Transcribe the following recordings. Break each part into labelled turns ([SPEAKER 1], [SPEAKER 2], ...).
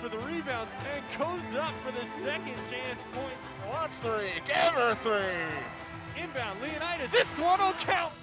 [SPEAKER 1] for the rebounds and goes up for the second chance point.
[SPEAKER 2] Wants three, give her three.
[SPEAKER 1] Inbound, Leonidas, this one will count.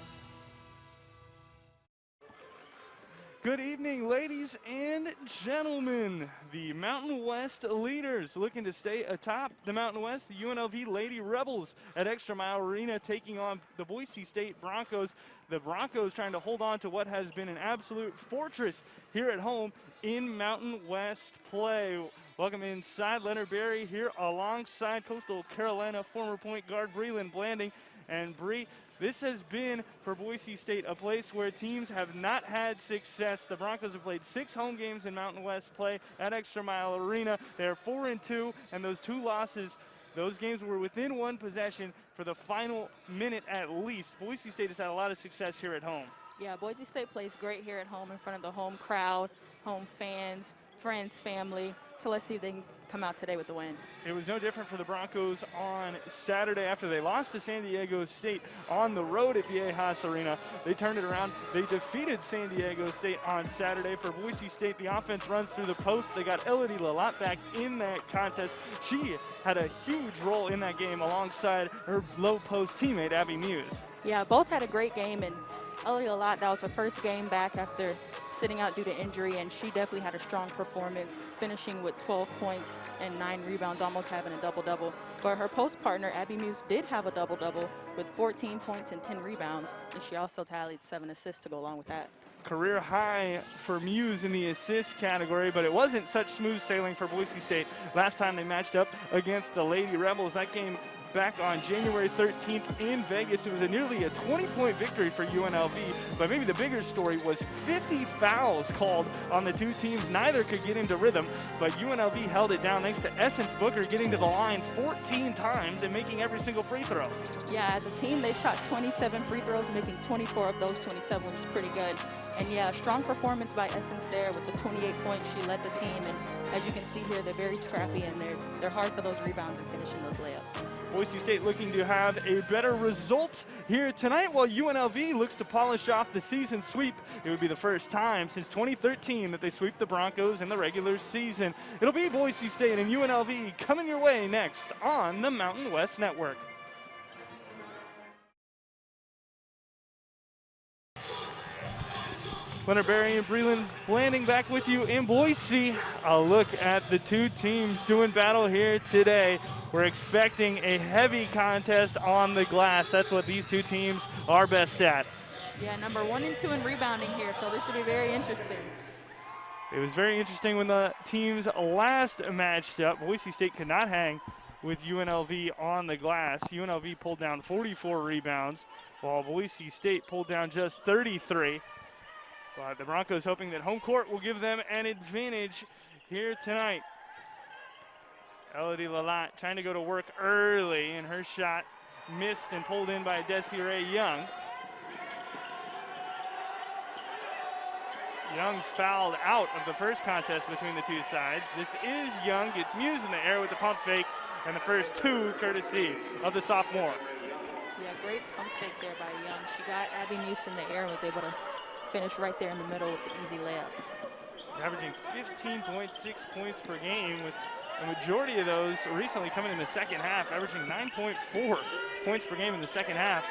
[SPEAKER 1] Good evening, ladies and gentlemen. The Mountain West leaders looking to stay atop the Mountain West. The UNLV Lady Rebels at ExtraMile Arena taking on the Boise State Broncos. The Broncos trying to hold on to what has been an absolute fortress here at home in Mountain West play. Welcome inside. Leonard Berry here alongside Coastal Carolina former point guard Breland Blanding. And Bree, this has been, for Boise State, a place where teams have not had success. The Broncos have played 6 home games in Mountain West play at ExtraMile Arena. They're 4-2, and those 2 losses, those games were within 1 possession for the final minute at least. Boise State has had a lot of success here at home.
[SPEAKER 3] Yeah, Boise State plays great here at home in front of the home crowd, home fans, friends, family. So let's see if they can come out today with the win.
[SPEAKER 1] It was no different for the Broncos on Saturday after they lost to San Diego State on the road at Viejas Arena. They turned it around. They defeated San Diego State on Saturday. For Boise State, the offense runs through the post. They got Elodie Lalat back in that contest. She had a huge role in that game alongside her low post teammate, Abby Muse.
[SPEAKER 3] Yeah, both had a great game, and Elodie Lalat, that was her first game back after sitting out due to injury, and she definitely had a strong performance, finishing with 12 points and 9 rebounds, almost having a double-double. But her post partner, Abby Muse, did have a double-double with 14 points and 10 rebounds, and she also tallied 7 assists to go along with that.
[SPEAKER 1] Career high for Muse in the assist category, but it wasn't such smooth sailing for Boise State last time they matched up against the Lady Rebels. That game back on January 13th in Vegas. It was nearly a 20-point victory for UNLV, but maybe the bigger story was 50 fouls called on the 2 teams. Neither could get into rhythm, but UNLV held it down thanks to Essence Booker getting to the line 14 times and making every single free throw.
[SPEAKER 3] Yeah, as a team, they shot 27 free throws, making 24 of those 27, which is pretty good. And yeah, strong performance by Essence there with the 28 points. She led the team, and as you can see here, they're very scrappy, and they're hard for those rebounds and finishing those layups.
[SPEAKER 1] Boise State looking to have a better result here tonight, while UNLV looks to polish off the season sweep. It would be the first time since 2013 that they sweep the Broncos in the regular season. It'll be Boise State and UNLV coming your way next on the Mountain West Network. Leonard Berry and Breland Blanding back with you in Boise. A look at the 2 teams doing battle here today. We're expecting a heavy contest on the glass. That's what these 2 teams are best at.
[SPEAKER 3] Yeah, number 1 and 2 in rebounding here, so this should be very interesting.
[SPEAKER 1] It was very interesting when the teams last matched up. Boise State could not hang with UNLV on the glass. UNLV pulled down 44 rebounds, while Boise State pulled down just 33. But the Broncos hoping that home court will give them an advantage here tonight. Elodie Lalat trying to go to work early, and her shot missed and pulled in by Desiree Young. Young fouled out of the first contest between the 2 sides. This is Young, gets Muse in the air with the pump fake, and the first 2 courtesy of the sophomore.
[SPEAKER 3] Yeah, great pump fake there by Young. She got Abby Muse in the air and was able to finish right there in the middle with the easy layup.
[SPEAKER 1] She's averaging 15.6 points per game, with the majority of those recently coming in the second half, averaging 9.4 points per game in the second half.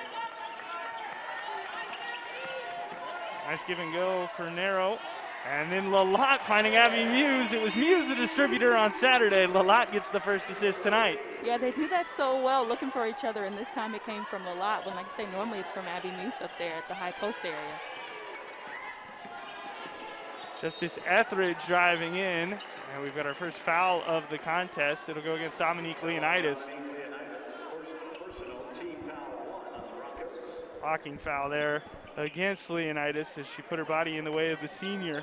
[SPEAKER 1] Nice give and go for Nero. And then Lalat finding Abby Muse. It was Muse the distributor on Saturday. Lalat gets the first assist tonight.
[SPEAKER 3] Yeah, they do that so well, looking for each other, and this time it came from Lalat, when, like I say, normally it's from Abby Muse up there at the high post area.
[SPEAKER 1] Justice Etheridge driving in, and we've got our first foul of the contest. It'll go against Dominique Leonidas. Blocking foul there against Leonidas as she put her body in the way of the senior.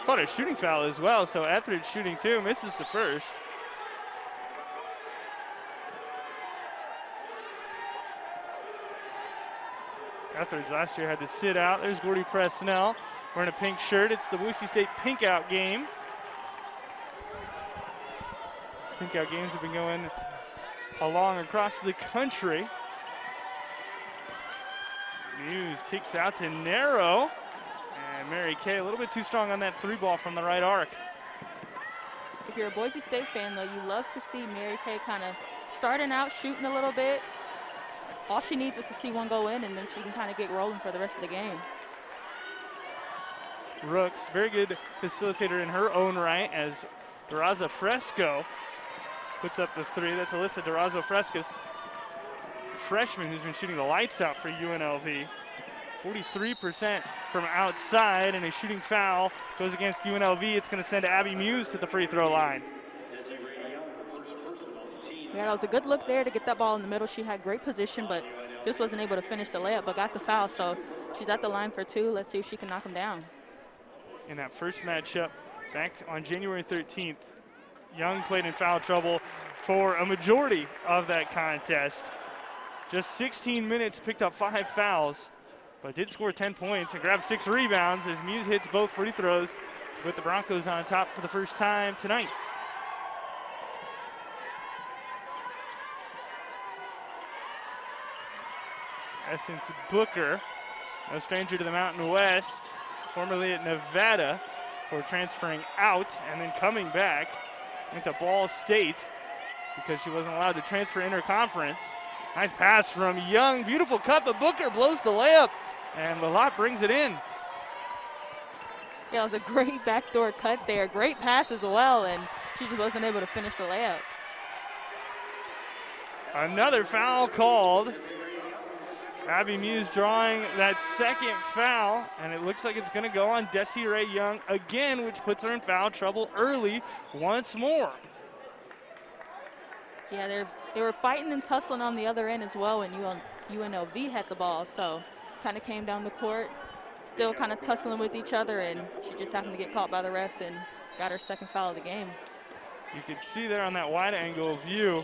[SPEAKER 1] Caught a shooting foul as well, so Etheridge shooting 2, misses the first. Etheridge last year had to sit out. There's Gordy Presnell wearing a pink shirt. It's the Boise State Pink Out game. Pink Out games have been going along across the country. Muse kicks out to Narrow. And Mary Kay a little bit too strong on that 3 ball from the right arc.
[SPEAKER 3] If you're a Boise State fan, though, you love to see Mary Kay kind of starting out, shooting a little bit. All she needs is to see one go in, and then she can kind of get rolling for the rest of the game.
[SPEAKER 1] Rooks, very good facilitator in her own right, as Durazo Fresco puts up the 3. That's Alyssa Durazo Frescas, freshman who's been shooting the lights out for UNLV. 43% from outside, and a shooting foul goes against UNLV. It's going to send Abby Muse to the free throw line.
[SPEAKER 3] Yeah, that was a good look there to get that ball in the middle. She had great position, but just wasn't able to finish the layup, but got the foul. So she's at the line for 2. Let's see if she can knock him down.
[SPEAKER 1] In that first matchup back on January 13th, Young played in foul trouble for a majority of that contest. Just 16 minutes, picked up 5 fouls, but did score 10 points and grab 6 rebounds as Muse hits both free throws to put the Broncos on top for the first time tonight. Essence Booker, no stranger to the Mountain West, formerly at Nevada, for transferring out and then coming back into Ball State because she wasn't allowed to transfer interconference. Nice pass from Young, beautiful cut, but Booker blows the layup, and Lalott brings it in.
[SPEAKER 3] Yeah, it was a great backdoor cut there. Great pass as well, and she just wasn't able to finish the layup.
[SPEAKER 1] Another foul called. Abby Muse drawing that second foul, and it looks like it's going to go on Desiree Young again, which puts her in foul trouble early once more.
[SPEAKER 3] Yeah, they were fighting and tussling on the other end as well, and UNLV had the ball, so kind of came down the court, still kind of tussling with each other, and she just happened to get caught by the refs and got her second foul of the game.
[SPEAKER 1] You can see there on that wide angle view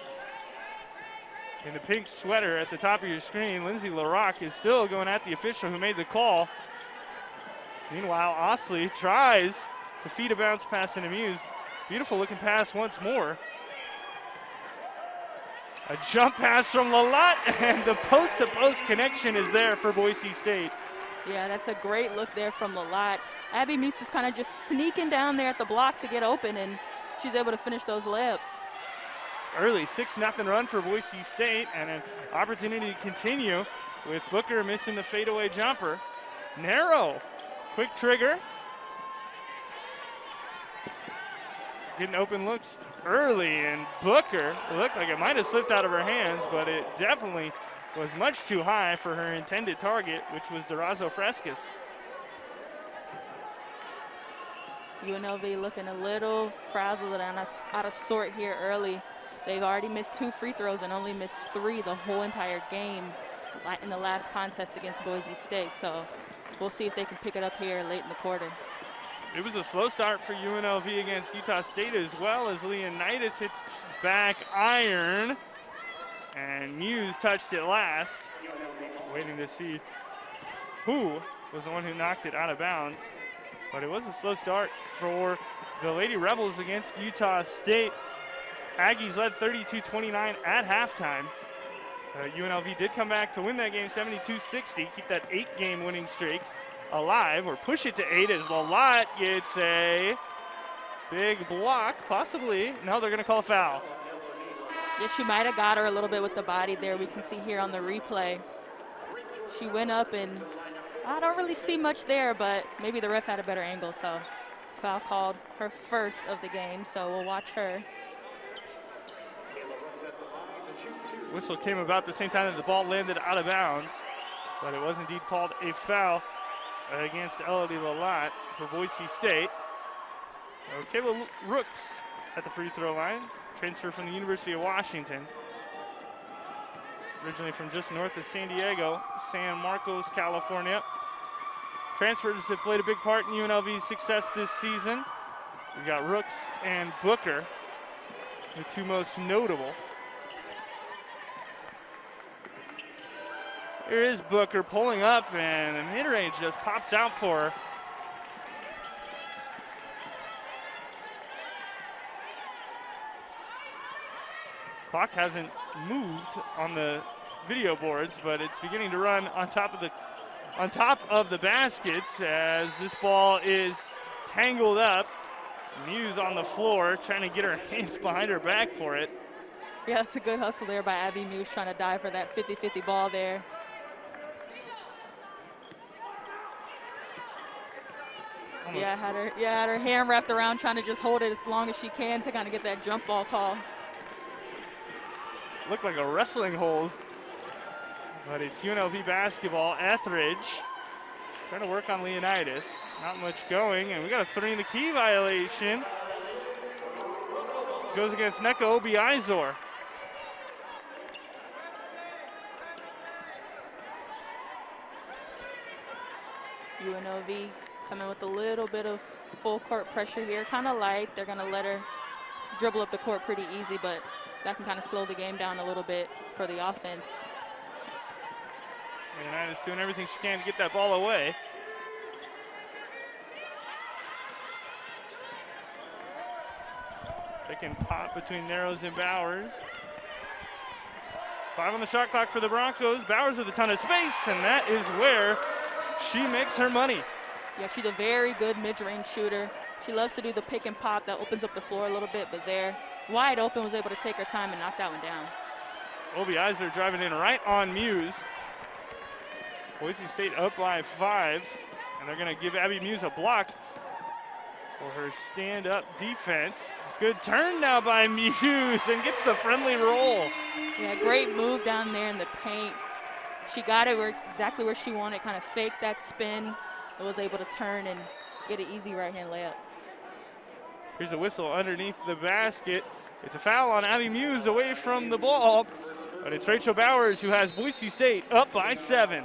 [SPEAKER 1] in the pink sweater at the top of your screen, Lindsay LaRock is still going at the official who made the call. Meanwhile, Osley tries to feed a bounce pass into Muse. Beautiful looking pass once more. A jump pass from Lalott, and the post-to-post connection is there for Boise State.
[SPEAKER 3] Yeah, that's a great look there from Lalott. Abby Muse is kind of just sneaking down there at the block to get open, and she's able to finish those layups.
[SPEAKER 1] Early 6-0 run for Boise State, and an opportunity to continue with Booker missing the fadeaway jumper. Narrow, quick trigger. Getting open looks early, and Booker, it looked like it might have slipped out of her hands, but it definitely was much too high for her intended target, which was Durazo Frescas.
[SPEAKER 3] UNLV looking a little frazzled and out of sort here early. They've already missed 2 free throws and only missed 3 the whole entire game in the last contest against Boise State. So we'll see if they can pick it up here late in the quarter.
[SPEAKER 1] It was a slow start for UNLV against Utah State, as well as Leonidas hits back iron. And Muse touched it last. Waiting to see who was the one who knocked it out of bounds. But it was a slow start for the Lady Rebels against Utah State. Aggies led 32-29 at halftime. UNLV did come back to win that game 72-60, keep that 8-game winning streak alive, or push it to 8 as Lalott gets a big block, possibly. No, they're going to call a foul.
[SPEAKER 3] Yeah, she might have got her a little bit with the body there. We can see here on the replay. She went up, and I don't really see much there, but maybe the ref had a better angle, so foul called, her first of the game, so we'll watch her.
[SPEAKER 1] Whistle came about the same time that the ball landed out of bounds, but it was indeed called a foul against Elodie Lalott for Boise State. Kayla Rooks at the free throw line, transfer from the University of Washington. Originally from just north of San Diego, San Marcos, California. Transfers have played a big part in UNLV's success this season. We've got Rooks and Booker, the 2 most notable. Here is Booker pulling up, and the mid-range just pops out for her. Clock hasn't moved on the video boards, but it's beginning to run on top of the on top of the baskets as this ball is tangled up. Muse on the floor trying to get her hands behind her back for it.
[SPEAKER 3] Yeah, that's a good hustle there by Abby Muse, trying to dive for that 50-50 ball there. Yeah, had her hand wrapped around, trying to just hold it as long as she can to kind of get that jump ball call.
[SPEAKER 1] Looked like a wrestling hold, but it's UNLV basketball. Etheridge trying to work on Leonidas. Not much going, and we got a 3 in the key violation. Goes against Neka Obiizor.
[SPEAKER 3] UNLV coming with a little bit of full court pressure here, kind of light. They're gonna let her dribble up the court pretty easy, but that can kind of slow the game down a little bit for the offense.
[SPEAKER 1] Leonidas doing everything she can to get that ball away. They can pop between Narrows and Bowers. 5 on the shot clock for the Broncos. Bowers with a ton of space, and that is where she makes her money.
[SPEAKER 3] Yeah, she's a very good mid-range shooter. She loves to do the pick and pop that opens up the floor a little bit, but there, wide open, was able to take her time and knock that one down.
[SPEAKER 1] Obiizor driving in right on Muse. Boise State up by 5, and they're gonna give Abby Muse a block for her stand-up defense. Good turn now by Muse, and gets the friendly roll.
[SPEAKER 3] Yeah, great move down there in the paint. She got it exactly where she wanted, kind of faked that spin, and was able to turn and get an easy right-hand layup.
[SPEAKER 1] Here's a whistle underneath the basket. It's a foul on Abby Muse away from the ball, but it's Rachel Bowers who has Boise State up by 7.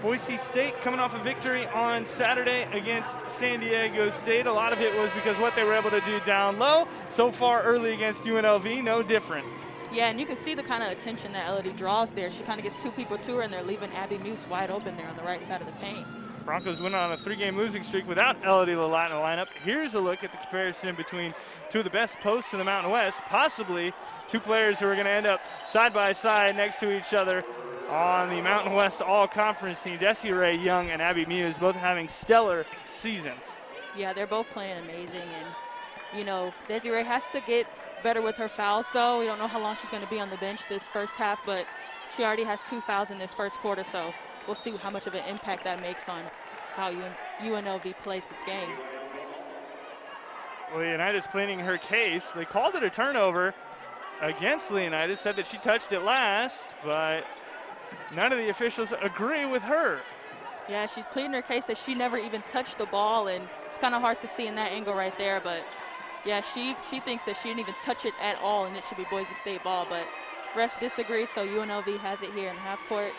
[SPEAKER 1] Boise State coming off a victory on Saturday against San Diego State. A lot of it was because what they were able to do down low. So far early against UNLV, no different.
[SPEAKER 3] Yeah, and you can see the kind of attention that Elodie draws there. She kind of gets 2 people to her, and they're leaving Abby Muse wide open there on the right side of the paint.
[SPEAKER 1] Broncos went on a 3-game losing streak without Elodie Lalat in the lineup. Here's a look at the comparison between 2 of the best posts in the Mountain West, possibly 2 players who are going to end up side by side next to each other on the Mountain West All-Conference team. Desiree Young and Abby Muse both having stellar seasons.
[SPEAKER 3] Yeah, they're both playing amazing, and you know, Desiree has to get better with her fouls, though. We don't know how long she's going to be on the bench this first half, but she already has 2 fouls in this first quarter, so we'll see how much of an impact that makes on how UNLV plays this game.
[SPEAKER 1] Leonidas pleading her case. They called it a turnover against Leonidas, said that she touched it last, but none of the officials agree with her.
[SPEAKER 3] Yeah, she's pleading her case that she never even touched the ball, and it's kind of hard to see in that angle right there, but yeah, she thinks that she didn't even touch it at all, and it should be Boise State ball, but refs disagree, so UNLV has it here in half court.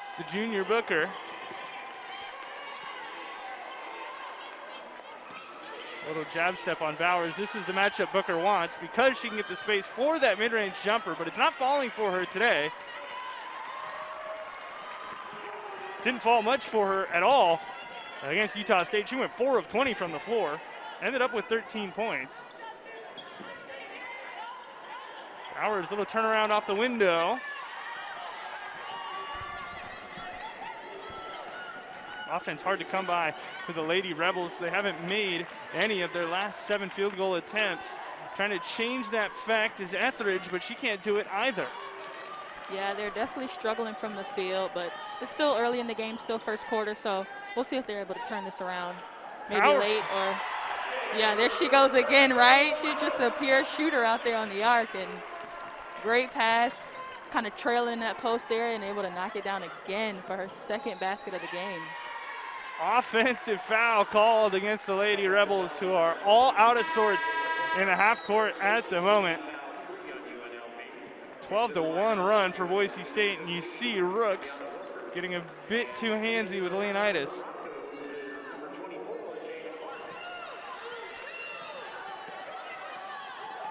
[SPEAKER 1] It's the junior Booker. Little jab step on Bowers. This is the matchup Booker wants because she can get the space for that mid-range jumper, but it's not falling for her today. Didn't fall much for her at all against Utah State. She went 4 of 20 from the floor. Ended up with 13 points. Bowers, little turnaround off the window. Offense hard to come by for the Lady Rebels. They haven't made any of their last 7 field goal attempts. Trying to change that fact is Etheridge, but she can't do it either.
[SPEAKER 3] Yeah, they're definitely struggling from the field, but it's still early in the game, still first quarter, so we'll see if they're able to turn this around. Maybe late or, yeah, there she goes again, right? She's just a pure shooter out there on the arc, and great pass, kind of trailing that post there and able to knock it down again for her 2nd basket of the game.
[SPEAKER 1] Offensive foul called against the Lady Rebels, who are all out of sorts in the half court at the moment. 12-1 run for Boise State, and you see Rooks getting a bit too handsy with Leonidas.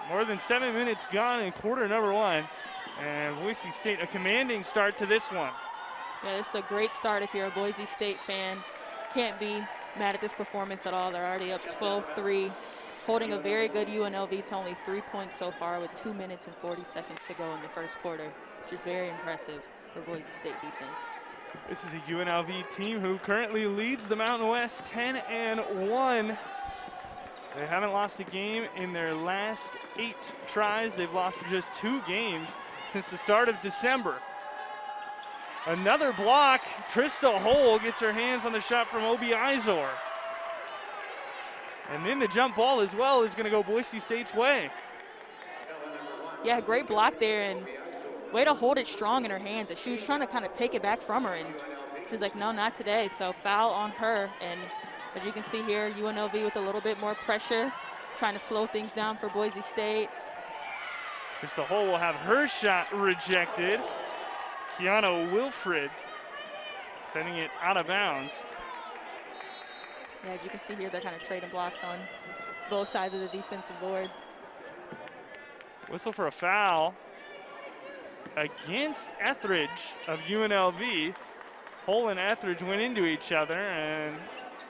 [SPEAKER 1] More than 7 minutes gone in quarter number 1, and Boise State a commanding start to this one.
[SPEAKER 3] Yeah, this is a great start if you're a Boise State fan. Can't be mad at this performance at all. They're already up 12-3 holding a very good UNLV to only 3 points so far with 2 minutes and 40 seconds to go in the first quarter, which is very impressive for Boise State defense.
[SPEAKER 1] This is a UNLV team who currently leads the Mountain West 10-1. They haven't lost a game in their last 8 tries. They've lost just 2 games since the start of December. Another block. Trista Hull gets her hands on the shot from Obi Izor. And then the jump ball as well is going to go Boise State's way.
[SPEAKER 3] Yeah, great block there, and way to hold it strong in her hands. And she was trying to kind of take it back from her, and she was like, no, not today. So foul on her. And as you can see here, UNLV with a little bit more pressure, trying to slow things down for Boise State.
[SPEAKER 1] Trista Hull will have her shot rejected. Kiana Wilfred sending it out of bounds.
[SPEAKER 3] Yeah, as you can see here, they're kind of trading blocks on both sides of the defensive board.
[SPEAKER 1] Whistle for a foul against Etheridge of UNLV. Hull and Etheridge went into each other, and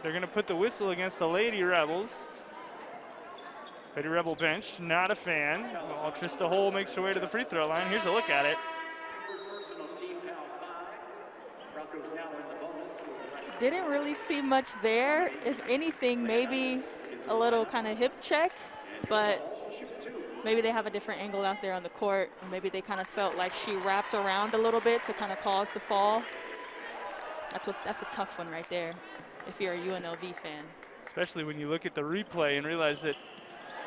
[SPEAKER 1] they're going to put the whistle against the Lady Rebels. Lady Rebel bench, not a fan. While Trista Hull makes her way to the free throw line. Here's a look at it.
[SPEAKER 3] Didn't really see much there. If anything, maybe a little kind of hip check, but maybe they have a different angle out there on the court. Or maybe they kind of felt like she wrapped around a little bit to kind of cause the fall. That's a tough one right there if you're a UNLV fan.
[SPEAKER 1] Especially when you look at the replay and realize that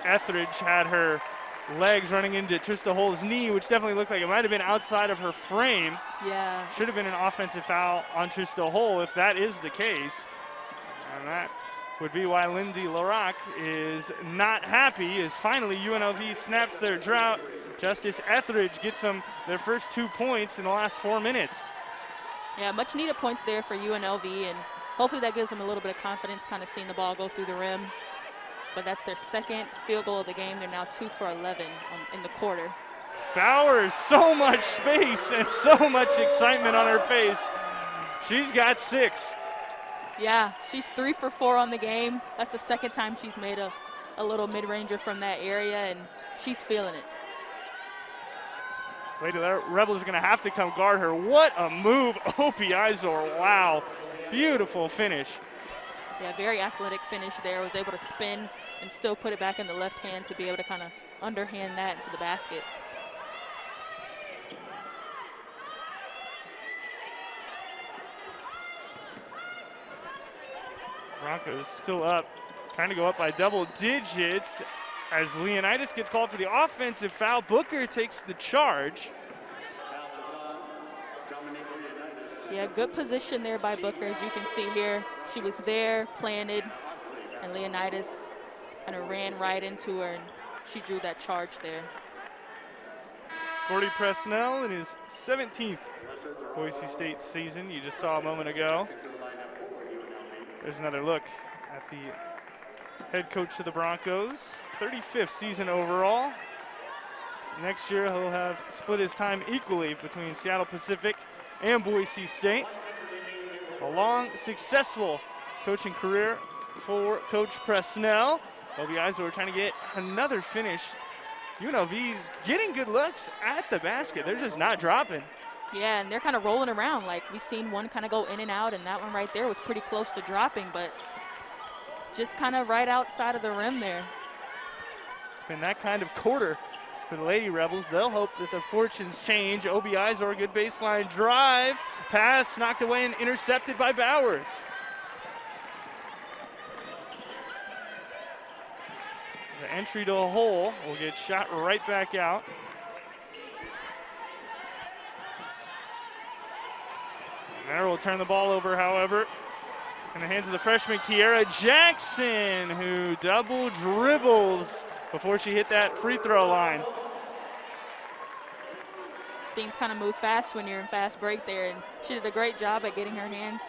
[SPEAKER 1] Etheridge had her legs running into Trista Hull's knee, which definitely looked like it might have been outside of her frame.
[SPEAKER 3] Yeah.
[SPEAKER 1] Should have been an offensive foul on Trista Hull if that is the case. And that would be why Lindy Larock is not happy, as finally UNLV snaps their drought. Justice Etheridge gets them their first 2 points in the last 4 minutes.
[SPEAKER 3] Yeah, much needed points there for UNLV, and hopefully that gives them a little bit of confidence kind of seeing the ball go through the rim. But that's their second field goal of the game. They're now 2 for 11 in the quarter.
[SPEAKER 1] Bowers, so much space and so much excitement on her face. She's got 6.
[SPEAKER 3] Yeah, she's 3 for 4 on the game. That's the second time she's made a little mid-ranger from that area, and she's feeling it.
[SPEAKER 1] Lady Rebels are going to have to come guard her. What a move, Opie Izor. Wow, beautiful finish.
[SPEAKER 3] Yeah, very athletic finish there. Was able to spin and still put it back in the left hand to be able to kind of underhand that into the basket.
[SPEAKER 1] Broncos still up, trying to go up by double digits as Leonidas gets called for the offensive foul. Booker takes the charge.
[SPEAKER 3] Yeah, good position there by Booker. As you can see here, she was there, planted, and Leonidas kind of ran right into her, and she drew that charge there.
[SPEAKER 1] Gordy Presnell in his 17th Boise State season, you just saw a moment ago. There's another look at the head coach of the Broncos, 35th season overall. Next year he'll have split his time equally between Seattle Pacific and Boise State. A long, successful coaching career for Coach Presnell. Obi Izor trying to get another finish. UNLV's getting good looks at the basket. They're just not dropping.
[SPEAKER 3] Yeah, and they're kind of rolling around. Like, we've seen one kind of go in and out, and that one right there was pretty close to dropping, but just kind of right outside of the rim there.
[SPEAKER 1] It's been that kind of quarter for the Lady Rebels. They'll hope that their fortunes change. Obi Izor, good baseline drive. Pass knocked away and intercepted by Bowers. The entry to a hole will get shot right back out. There will turn the ball over, however, in the hands of the freshman Kiera Jackson, who double dribbles before she hit that free throw line.
[SPEAKER 3] Things kind of move fast when you're in fast break there, and she did a great job at getting her hands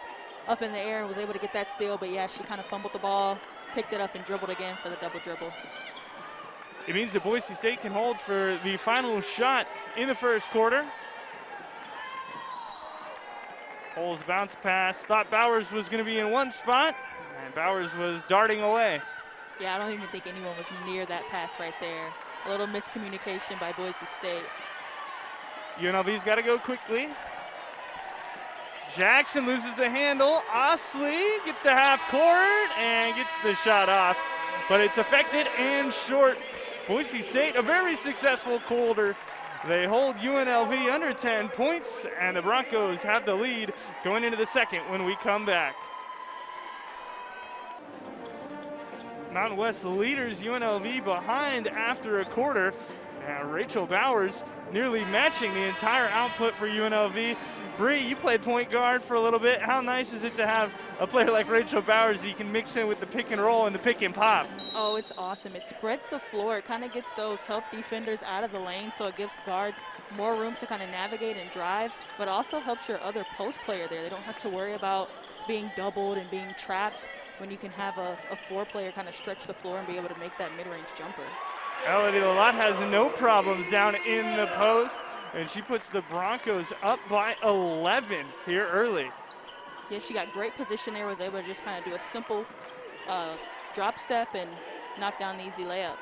[SPEAKER 3] up in the air and was able to get that steal, but yeah, she kind of fumbled the ball, picked it up, and dribbled again for the double dribble.
[SPEAKER 1] It means that Boise State can hold for the final shot in the first quarter. Hull's bounce pass. Thought Bowers was going to be in one spot, and Bowers was darting away.
[SPEAKER 3] Yeah, I don't even think anyone was near that pass right there. A little miscommunication by Boise State.
[SPEAKER 1] UNLV's got to go quickly. Jackson loses the handle. Osley gets to half court and gets the shot off, but it's affected and short. Boise State, a very successful quarter. They hold UNLV under 10 points, and the Broncos have the lead going into the second when we come back. Mountain West leaders UNLV behind after a quarter. Rachel Bowers nearly matching the entire output for UNLV. Bree, you played point guard for a little bit. How nice is it to have a player like Rachel Bowers that you can mix in with the pick and roll and the pick and pop?
[SPEAKER 3] Oh, it's awesome. It spreads the floor. It kind of gets those help defenders out of the lane, so it gives guards more room to kind of navigate and drive, but also helps your other post player there. They don't have to worry about being doubled and being trapped when you can have a four-player kind of stretch the floor and be able to make that mid-range jumper.
[SPEAKER 1] Elodie Lalott has no problems down in the post, and she puts the Broncos up by 11 here early.
[SPEAKER 3] Yeah, she got great position there, was able to just kind of do a simple drop step and knock down the easy layup.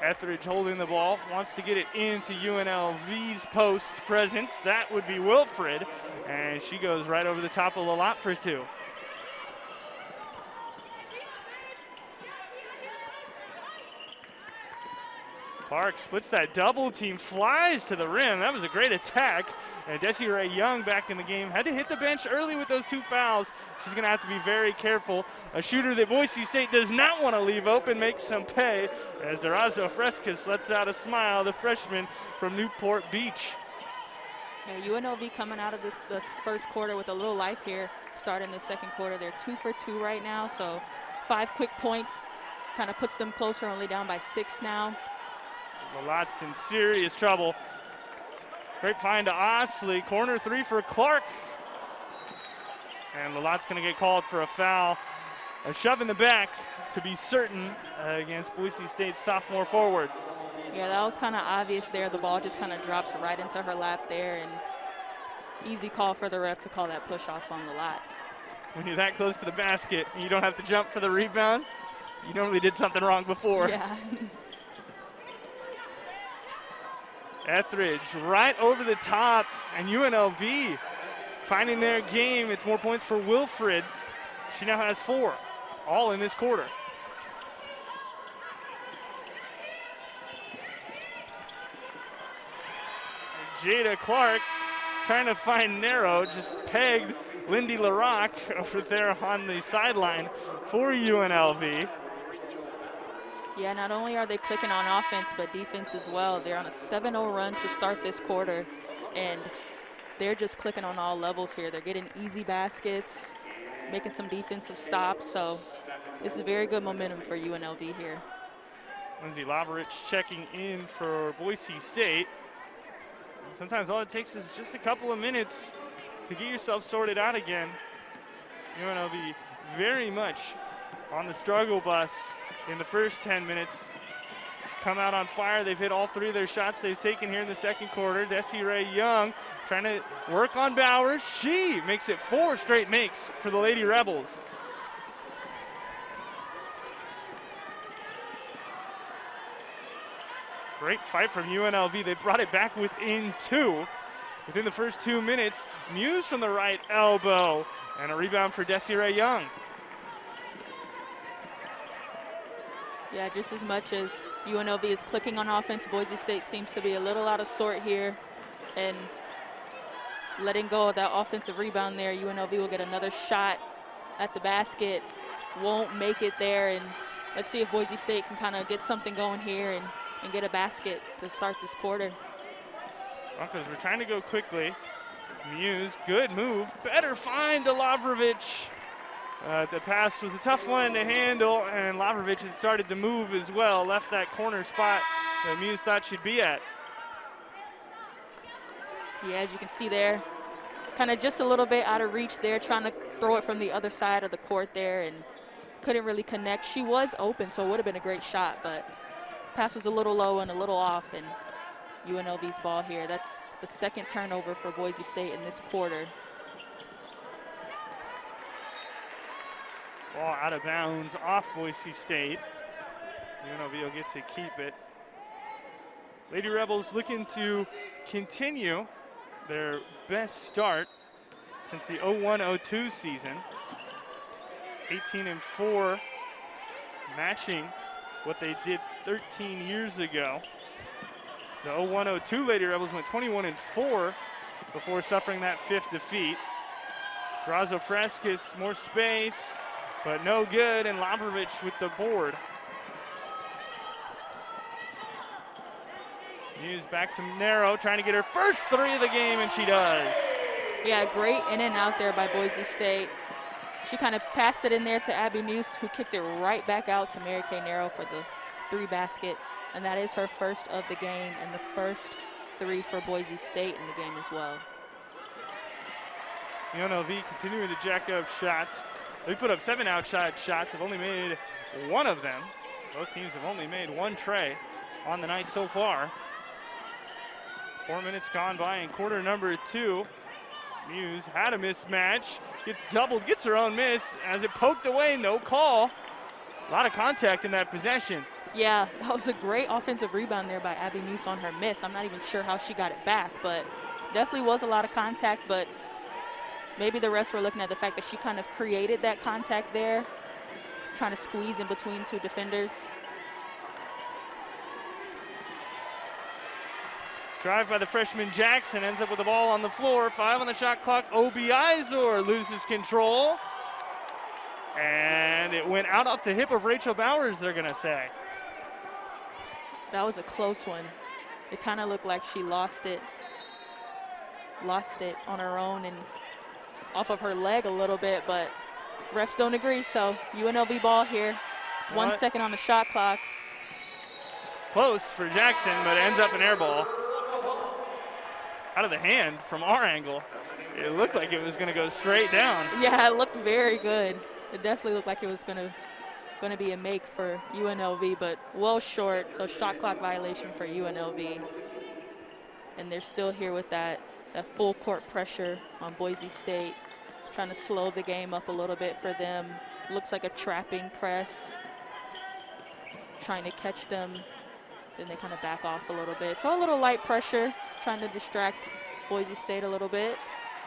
[SPEAKER 1] Etheridge holding the ball, wants to get it into UNLV's post presence. That would be Wilfred, and she goes right over the top of Lalott for two. Clark splits that double team, flies to the rim. That was a great attack. And Desiree Young back in the game. Had to hit the bench early with those two fouls. She's going to have to be very careful. A shooter that Boise State does not want to leave open makes some pay as Durazo Frescas lets out a smile, the freshman from Newport Beach.
[SPEAKER 3] Yeah, UNLV coming out of this first quarter with a little life here, starting the second quarter. They're 2 for 2 right now, so 5 quick points kind of puts them closer, only down by 6 now.
[SPEAKER 1] Lalott's in serious trouble. Great find to Osley. Corner three for Clark. And Lalott's going to get called for a foul. A shove in the back to be certain against Boise State's sophomore forward.
[SPEAKER 3] Yeah, that was kind of obvious there. The ball just kind of drops right into her lap there, and easy call for the ref to call that push off on Lalott.
[SPEAKER 1] When you're that close to the basket and you don't have to jump for the rebound, you normally did something wrong before.
[SPEAKER 3] Yeah.
[SPEAKER 1] Etheridge right over the top, and UNLV finding their game. It's more points for Wilfred. She now has 4, all in this quarter. Jada Clark trying to find narrow, just pegged Lindy LaRock over there on the sideline for UNLV.
[SPEAKER 3] Yeah, not only are they clicking on offense, but defense as well. They're on a 7-0 run to start this quarter, and they're just clicking on all levels here. They're getting easy baskets, making some defensive stops, so this is very good momentum for UNLV here.
[SPEAKER 1] Lindsay Lovrich checking in for Boise State. And sometimes all it takes is just a couple of minutes to get yourself sorted out again. UNLV very much on the struggle bus in the first 10 minutes. Come out on fire. They've hit all 3 of their shots they've taken here in the second quarter. Desiree Young trying to work on Bowers. She makes it 4 straight makes for the Lady Rebels. Great fight from UNLV. They brought it back within 2. Within the first 2 minutes, Muse from the right elbow, and a rebound for Desiree Young.
[SPEAKER 3] Yeah, just as much as UNLV is clicking on offense, Boise State seems to be a little out of sort here and letting go of that offensive rebound there. UNLV will get another shot at the basket, won't make it there, and let's see if Boise State can kind of get something going here and get a basket to start this quarter.
[SPEAKER 1] Broncos were trying to go quickly. Muse, good move, better find to Lavrovich. The pass was a tough one to handle, and Lavrovich had started to move as well, left that corner spot that Muse thought she'd be at.
[SPEAKER 3] Yeah, as you can see there, kind of just a little bit out of reach there, trying to throw it from the other side of the court there, and couldn't really connect. She was open, so it would have been a great shot, but pass was a little low and a little off, and UNLV's ball here. That's the second turnover for Boise State in this quarter.
[SPEAKER 1] Ball out of bounds off Boise State. UNLV will get to keep it. Lady Rebels looking to continue their best start since the 01-02 season. 18-4, matching what they did 13 years ago. The 01-02 Lady Rebels went 21-4 before suffering that 5th defeat. Grazo Freskis, more space, but no good, and Lobrovich with the board. Muse back to Narrow, trying to get her first 3 of the game, and she does.
[SPEAKER 3] Yeah, great in and out there by Boise State. She kind of passed it in there to Abby Muse, who kicked it right back out to Mary Kay Narrow for the 3 basket. And that is her first of the game and the first 3 for Boise State in the game as well.
[SPEAKER 1] UNLV continuing to jack up shots. They put up 7 outside shots, have only made 1 of them. Both teams have only made 1 tray on the night so far. 4 minutes gone by in quarter number 2. Muse had a mismatch, gets doubled, gets her own miss as it poked away, no call. A lot of contact in that possession.
[SPEAKER 3] Yeah, that was a great offensive rebound there by Abby Muse on her miss. I'm not even sure how she got it back, but definitely was a lot of contact, but maybe the rest were looking at the fact that she kind of created that contact there, trying to squeeze in between 2 defenders.
[SPEAKER 1] Drive by the freshman Jackson, ends up with the ball on the floor. 5 on the shot clock. Obi Izor loses control. And it went out off the hip of Rachel Bowers, they're gonna say.
[SPEAKER 3] That was a close one. It kind of looked like she lost it on her own and off of her leg a little bit, but refs don't agree, so UNLV ball here. 1 second on the shot clock.
[SPEAKER 1] Close for Jackson, but it ends up an air ball. Out of the hand from our angle. It looked like it was gonna go straight down.
[SPEAKER 3] Yeah, it looked very good. It definitely looked like it was gonna be a make for UNLV, but well short, so shot clock violation for UNLV. And they're still here with that full court pressure on Boise State, trying to slow the game up a little bit for them. Looks like a trapping press, trying to catch them. Then they kind of back off a little bit. So a little light pressure, trying to distract Boise State a little bit.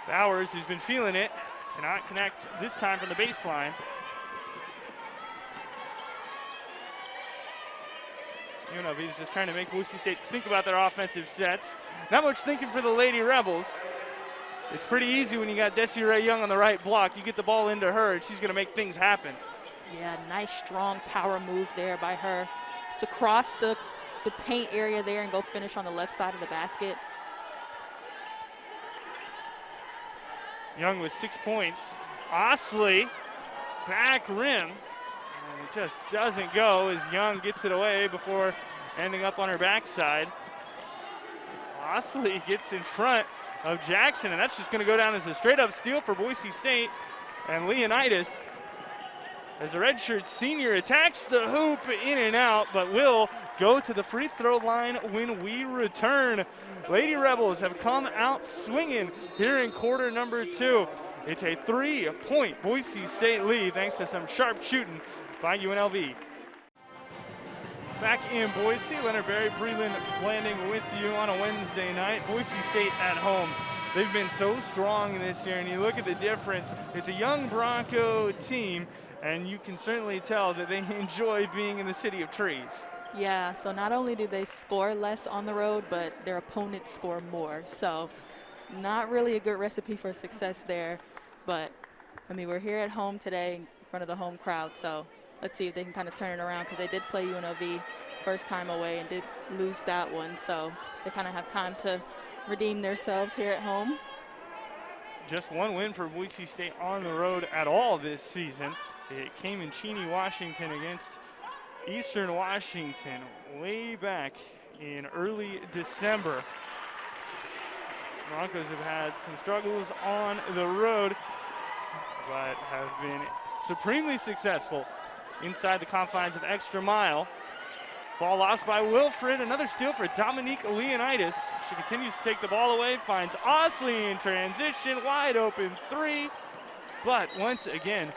[SPEAKER 1] Bowers, who's been feeling it, cannot connect this time from the baseline. UNLV is just trying to make Boise State think about their offensive sets. Not much thinking for the Lady Rebels. It's pretty easy when you got Desiree Young on the right block. You get the ball into her, and she's going to make things happen.
[SPEAKER 3] Yeah, nice, strong power move there by her to cross the paint area there and go finish on the left side of the basket.
[SPEAKER 1] Young with 6 points. Osley, back rim. And it just doesn't go as Young gets it away before ending up on her backside. Osley gets in front of Jackson, and that's just going to go down as a straight-up steal for Boise State. And Leonidas, as a redshirt senior, attacks the hoop in and out, but will go to the free throw line when we return. Lady Rebels have come out swinging here in quarter number 2. It's a 3-point Boise State lead thanks to some sharp shooting by UNLV. Back in Boise, Leonard Berry, Breland Blanding with you on a Wednesday night. Boise State at home. They've been so strong this year, and you look at the difference. It's a young Bronco team, and you can certainly tell that they enjoy being in the city of trees.
[SPEAKER 3] Yeah, so not only do they score less on the road, but their opponents score more. So not really a good recipe for success there. But, I mean, we're here at home today in front of the home crowd, so let's see if they can kind of turn it around, because they did play UNLV first time away and did lose that one. So they kind of have time to redeem themselves here at home.
[SPEAKER 1] Just 1 win for Boise State on the road at all this season. It came in Cheney, Washington against Eastern Washington way back in early December. Broncos have had some struggles on the road, but have been supremely successful inside the confines of ExtraMile. Ball lost by Wilfred. Another steal for Dominique Leonidas. She continues to take the ball away, finds Osley in transition, wide open 3. But once again,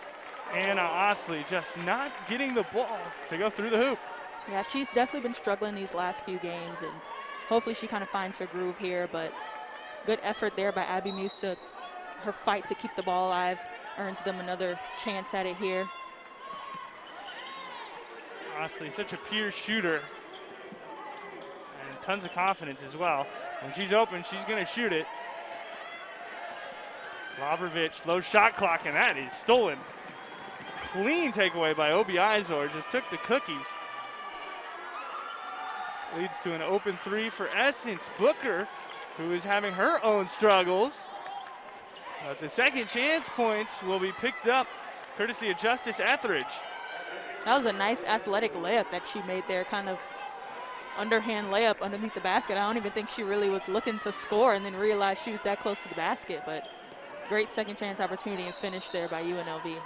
[SPEAKER 1] Anna Osley just not getting the ball to go through the hoop.
[SPEAKER 3] Yeah, she's definitely been struggling these last few games, and hopefully she kind of finds her groove here, but good effort there by Abby Muse to her fight to keep the ball alive, earns them another chance at it here.
[SPEAKER 1] Osley, such a pure shooter. And tons of confidence as well. When she's open, she's going to shoot it. Lovrovich, low shot clock, and that is stolen. Clean takeaway by Obi Izor, just took the cookies. Leads to an open three for Essence Booker, who is having her own struggles. But the second chance points will be picked up courtesy of Justice Etheridge.
[SPEAKER 3] That was a nice athletic layup that she made there, kind of underhand layup underneath the basket. I don't even think she really was looking to score and then realized she was that close to the basket, but great second chance opportunity and finish there by UNLV.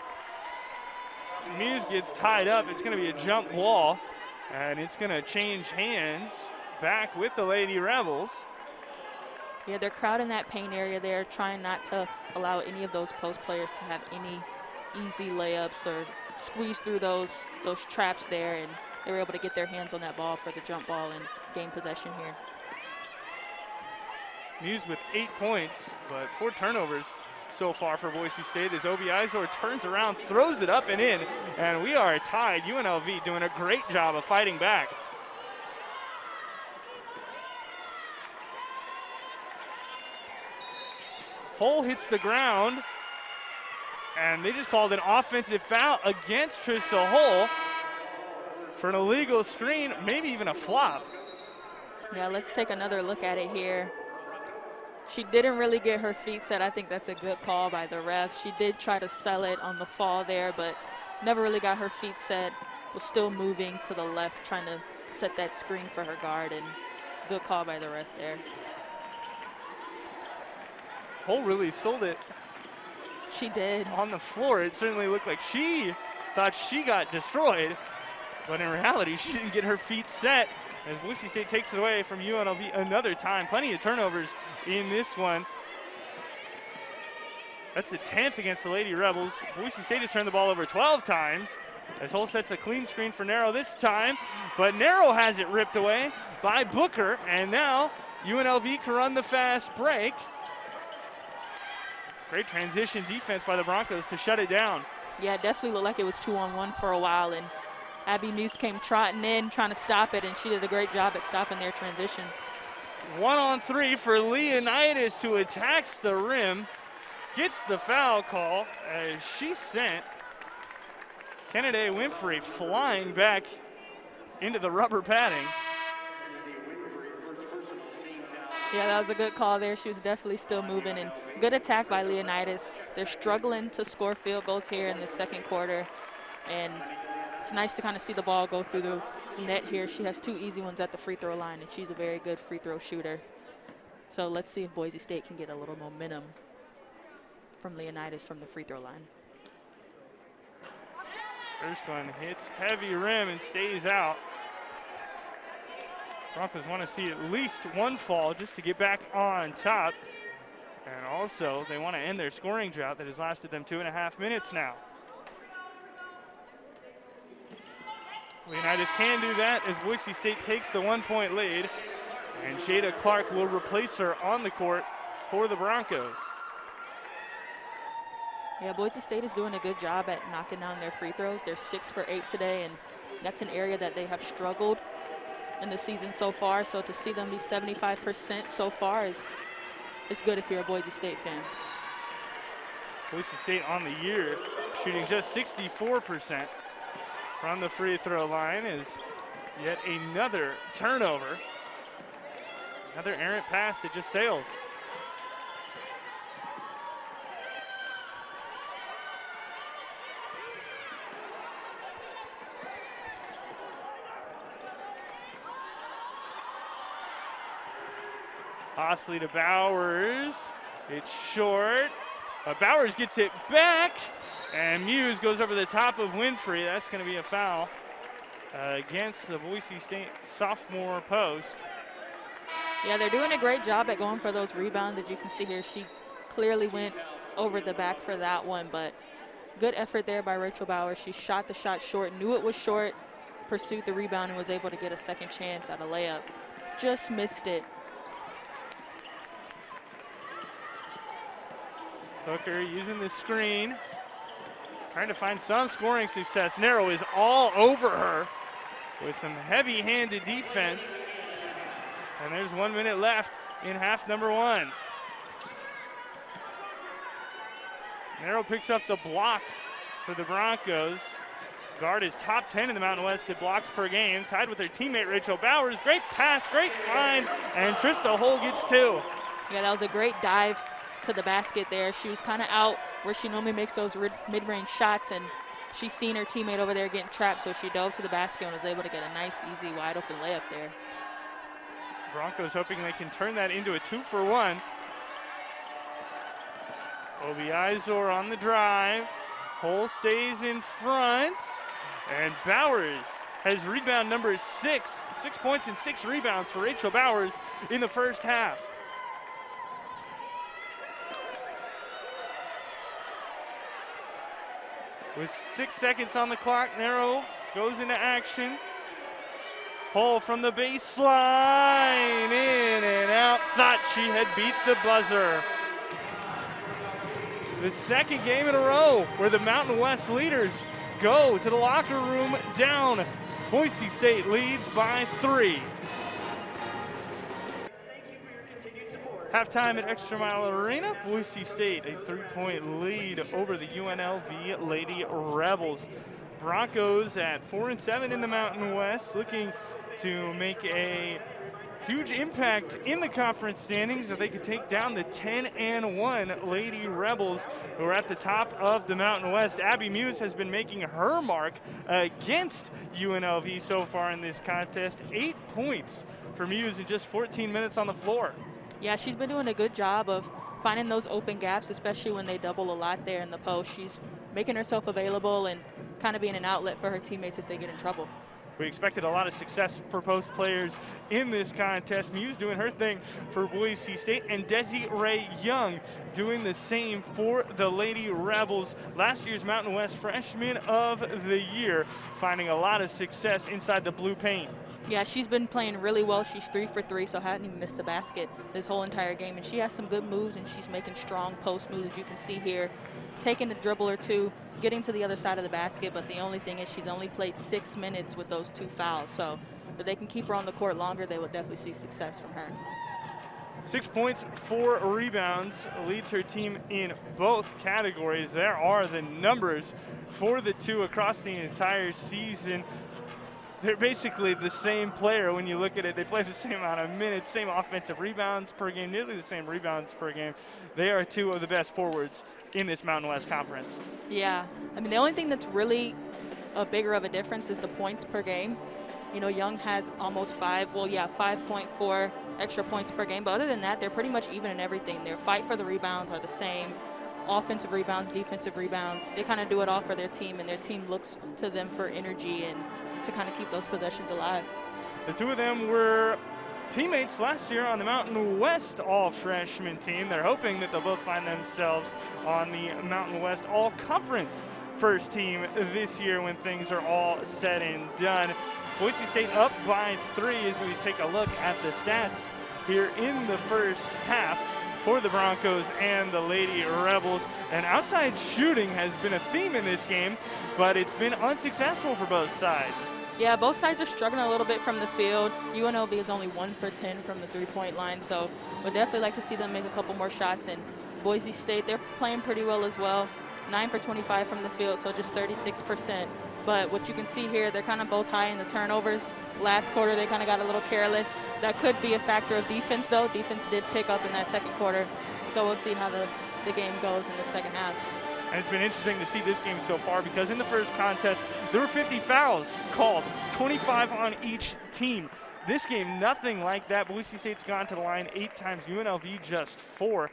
[SPEAKER 1] Muse gets tied up. It's going to be a jump ball, and it's going to change hands back with the Lady Rebels.
[SPEAKER 3] Yeah, they're crowding that paint area there, trying not to allow any of those post players to have any easy layups or squeeze through those traps there, and they were able to get their hands on that ball for the jump ball and gain possession here.
[SPEAKER 1] Muse with 8 points, but 4 turnovers so far for Boise State as Obi Izor turns around, throws it up and in, and we are tied. UNLV doing a great job of fighting back. Hole hits the ground, and they just called an offensive foul against Trista Hull for an illegal screen, maybe even a flop.
[SPEAKER 3] Yeah, let's take another look at it here. She didn't really get her feet set. I think that's a good call by the ref. She did try to sell it on the fall there, but never really got her feet set. Was still moving to the left, trying to set that screen for her guard, and good call by the ref there.
[SPEAKER 1] Hull really sold it.
[SPEAKER 3] She did.
[SPEAKER 1] On the floor, it certainly looked like she thought she got destroyed, but in reality, she didn't get her feet set as Boise State takes it away from UNLV another time. Plenty of turnovers in this one. That's the 10th against the Lady Rebels. Boise State has turned the ball over 12 times as Hull sets a clean screen for Narrow this time, but Narrow has it ripped away by Booker, and now UNLV can run the fast break. Great transition defense by the Broncos to shut it down.
[SPEAKER 3] Yeah, it definitely looked like it was 2-on-1 for a while, and Abby Muse came trotting in, trying to stop it, and she did a great job at stopping their transition.
[SPEAKER 1] 1-on-3 for Leonidas, who attacks the rim, gets the foul call as she sent Kennedy Winfrey flying back into the rubber padding.
[SPEAKER 3] Yeah, that was a good call there. She was definitely still moving, and good attack by Leonidas. They're struggling to score field goals here in the second quarter, and it's nice to kind of see the ball go through the net here. She has 2 easy ones at the free throw line, and she's a very good free throw shooter. So let's see if Boise State can get a little momentum from Leonidas from the free throw line.
[SPEAKER 1] First one hits heavy rim and stays out. Broncos want to see at least one fall just to get back on top. And also, they want to end their scoring drought that has lasted them 2.5 minutes now. Leonidas can do that as Boise State takes the 1-point lead. And Jada Clark will replace her on the court for the Broncos.
[SPEAKER 3] Yeah, Boise State is doing a good job at knocking down their free throws. They're 6 for 8 today, and that's an area that they have struggled in the season so far. So to see them be 75% so far is good if you're a Boise State fan.
[SPEAKER 1] Boise State on the year shooting just 64% from the free throw line is yet another turnover. Another errant pass that just sails. Osley to Bowers. It's short. Bowers gets it back, and Muse goes over the top of Winfrey. That's going to be a foul against the Boise State sophomore post.
[SPEAKER 3] Yeah, they're doing a great job at going for those rebounds. As you can see here, she clearly went over the back for that one, but good effort there by Rachel Bowers. She shot the shot short, knew it was short, pursued the rebound, and was able to get a second chance at a layup. Just missed it.
[SPEAKER 1] Hooker using the screen, trying to find some scoring success. Narrow is all over her with some heavy-handed defense. And there's 1 minute left in half number one. Narrow picks up the block for the Broncos. Guard is top 10 in the Mountain West in blocks per game, tied with her teammate Rachel Bowers. Great pass, great find, and Trista Hull gets two.
[SPEAKER 3] Yeah, that was a great dive to the basket there. She was kind of out where she normally makes those mid-range shots, and she's seen her teammate over there getting trapped, so she dove to the basket and was able to get a nice, easy, wide-open layup there.
[SPEAKER 1] Broncos hoping they can turn that into a 2-for-1. Obi Izor on the drive. Hull stays in front, and Bowers has rebound number 6. 6 points and 6 rebounds for Rachel Bowers in the first half. With 6 seconds on the clock, Narrow goes into action. Hull from the baseline, in and out. Thought she had beat the buzzer. The second game in a row where the Mountain West leaders go to the locker room down. Boise State leads by 3. Halftime at ExtraMile Arena, Boise State a 3-point lead over the UNLV Lady Rebels. Broncos at 4-7 in the Mountain West, looking to make a huge impact in the conference standings so they could take down the 10-1 Lady Rebels, who are at the top of the Mountain West. Abby Muse has been making her mark against UNLV so far in this contest. 8 points for Muse in just 14 minutes on the floor.
[SPEAKER 3] Yeah, she's been doing a good job of finding those open gaps, especially when they double a lot there in the post. She's making herself available and kind of being an outlet for her teammates if they get in trouble.
[SPEAKER 1] We expected a lot of success for post players in this contest. Muse doing her thing for Boise State, and Desiree Young doing the same for the Lady Rebels. Last year's Mountain West Freshman of the Year, finding a lot of success inside the blue paint.
[SPEAKER 3] Yeah, she's been playing really well. She's 3 for 3, so hasn't even missed the basket this whole entire game. And she has some good moves, and she's making strong post moves, as you can see here. Taking a dribble or two, getting to the other side of the basket, but the only thing is she's only played 6 minutes with those 2 fouls. So if they can keep her on the court longer, they will definitely see success from her.
[SPEAKER 1] 6 points, 4 rebounds, leads her team in both categories. There are the numbers for the two across the entire season. They're basically the same player when you look at it. They play the same amount of minutes, same offensive rebounds per game, nearly the same rebounds per game. They are two of the best forwards in this Mountain West Conference.
[SPEAKER 3] Yeah, I mean, the only thing that's really bigger of a difference is the points per game. You know, Young has almost 5.4 extra points per game. But other than that, they're pretty much even in everything. Their fight for the rebounds are the same. Offensive rebounds, defensive rebounds. They kind of do it all for their team, and their team looks to them for energy and to kind of keep those possessions alive.
[SPEAKER 1] The two of them were teammates last year on the Mountain West All-Freshman team. They're hoping that they'll both find themselves on the Mountain West All-Conference first team this year when things are all said and done. Boise State up by 3 as we take a look at the stats here in the first half for the Broncos and the Lady Rebels. And outside shooting has been a theme in this game, but it's been unsuccessful for both sides.
[SPEAKER 3] Yeah, both sides are struggling a little bit from the field. UNLV is only 1 for 10 from the three-point line, so we'd definitely like to see them make a couple more shots. And Boise State, they're playing pretty well as well. 9 for 25 from the field, so just 36%. But what you can see here, they're kind of both high in the turnovers. Last quarter, they kind of got a little careless. That could be a factor of defense, though. Defense did pick up in that second quarter, so we'll see how the game goes in the second half.
[SPEAKER 1] And it's been interesting to see this game so far because in the first contest, there were 50 fouls called, 25 on each team. This game, nothing like that. Boise State's gone to the line 8 times, UNLV just 4.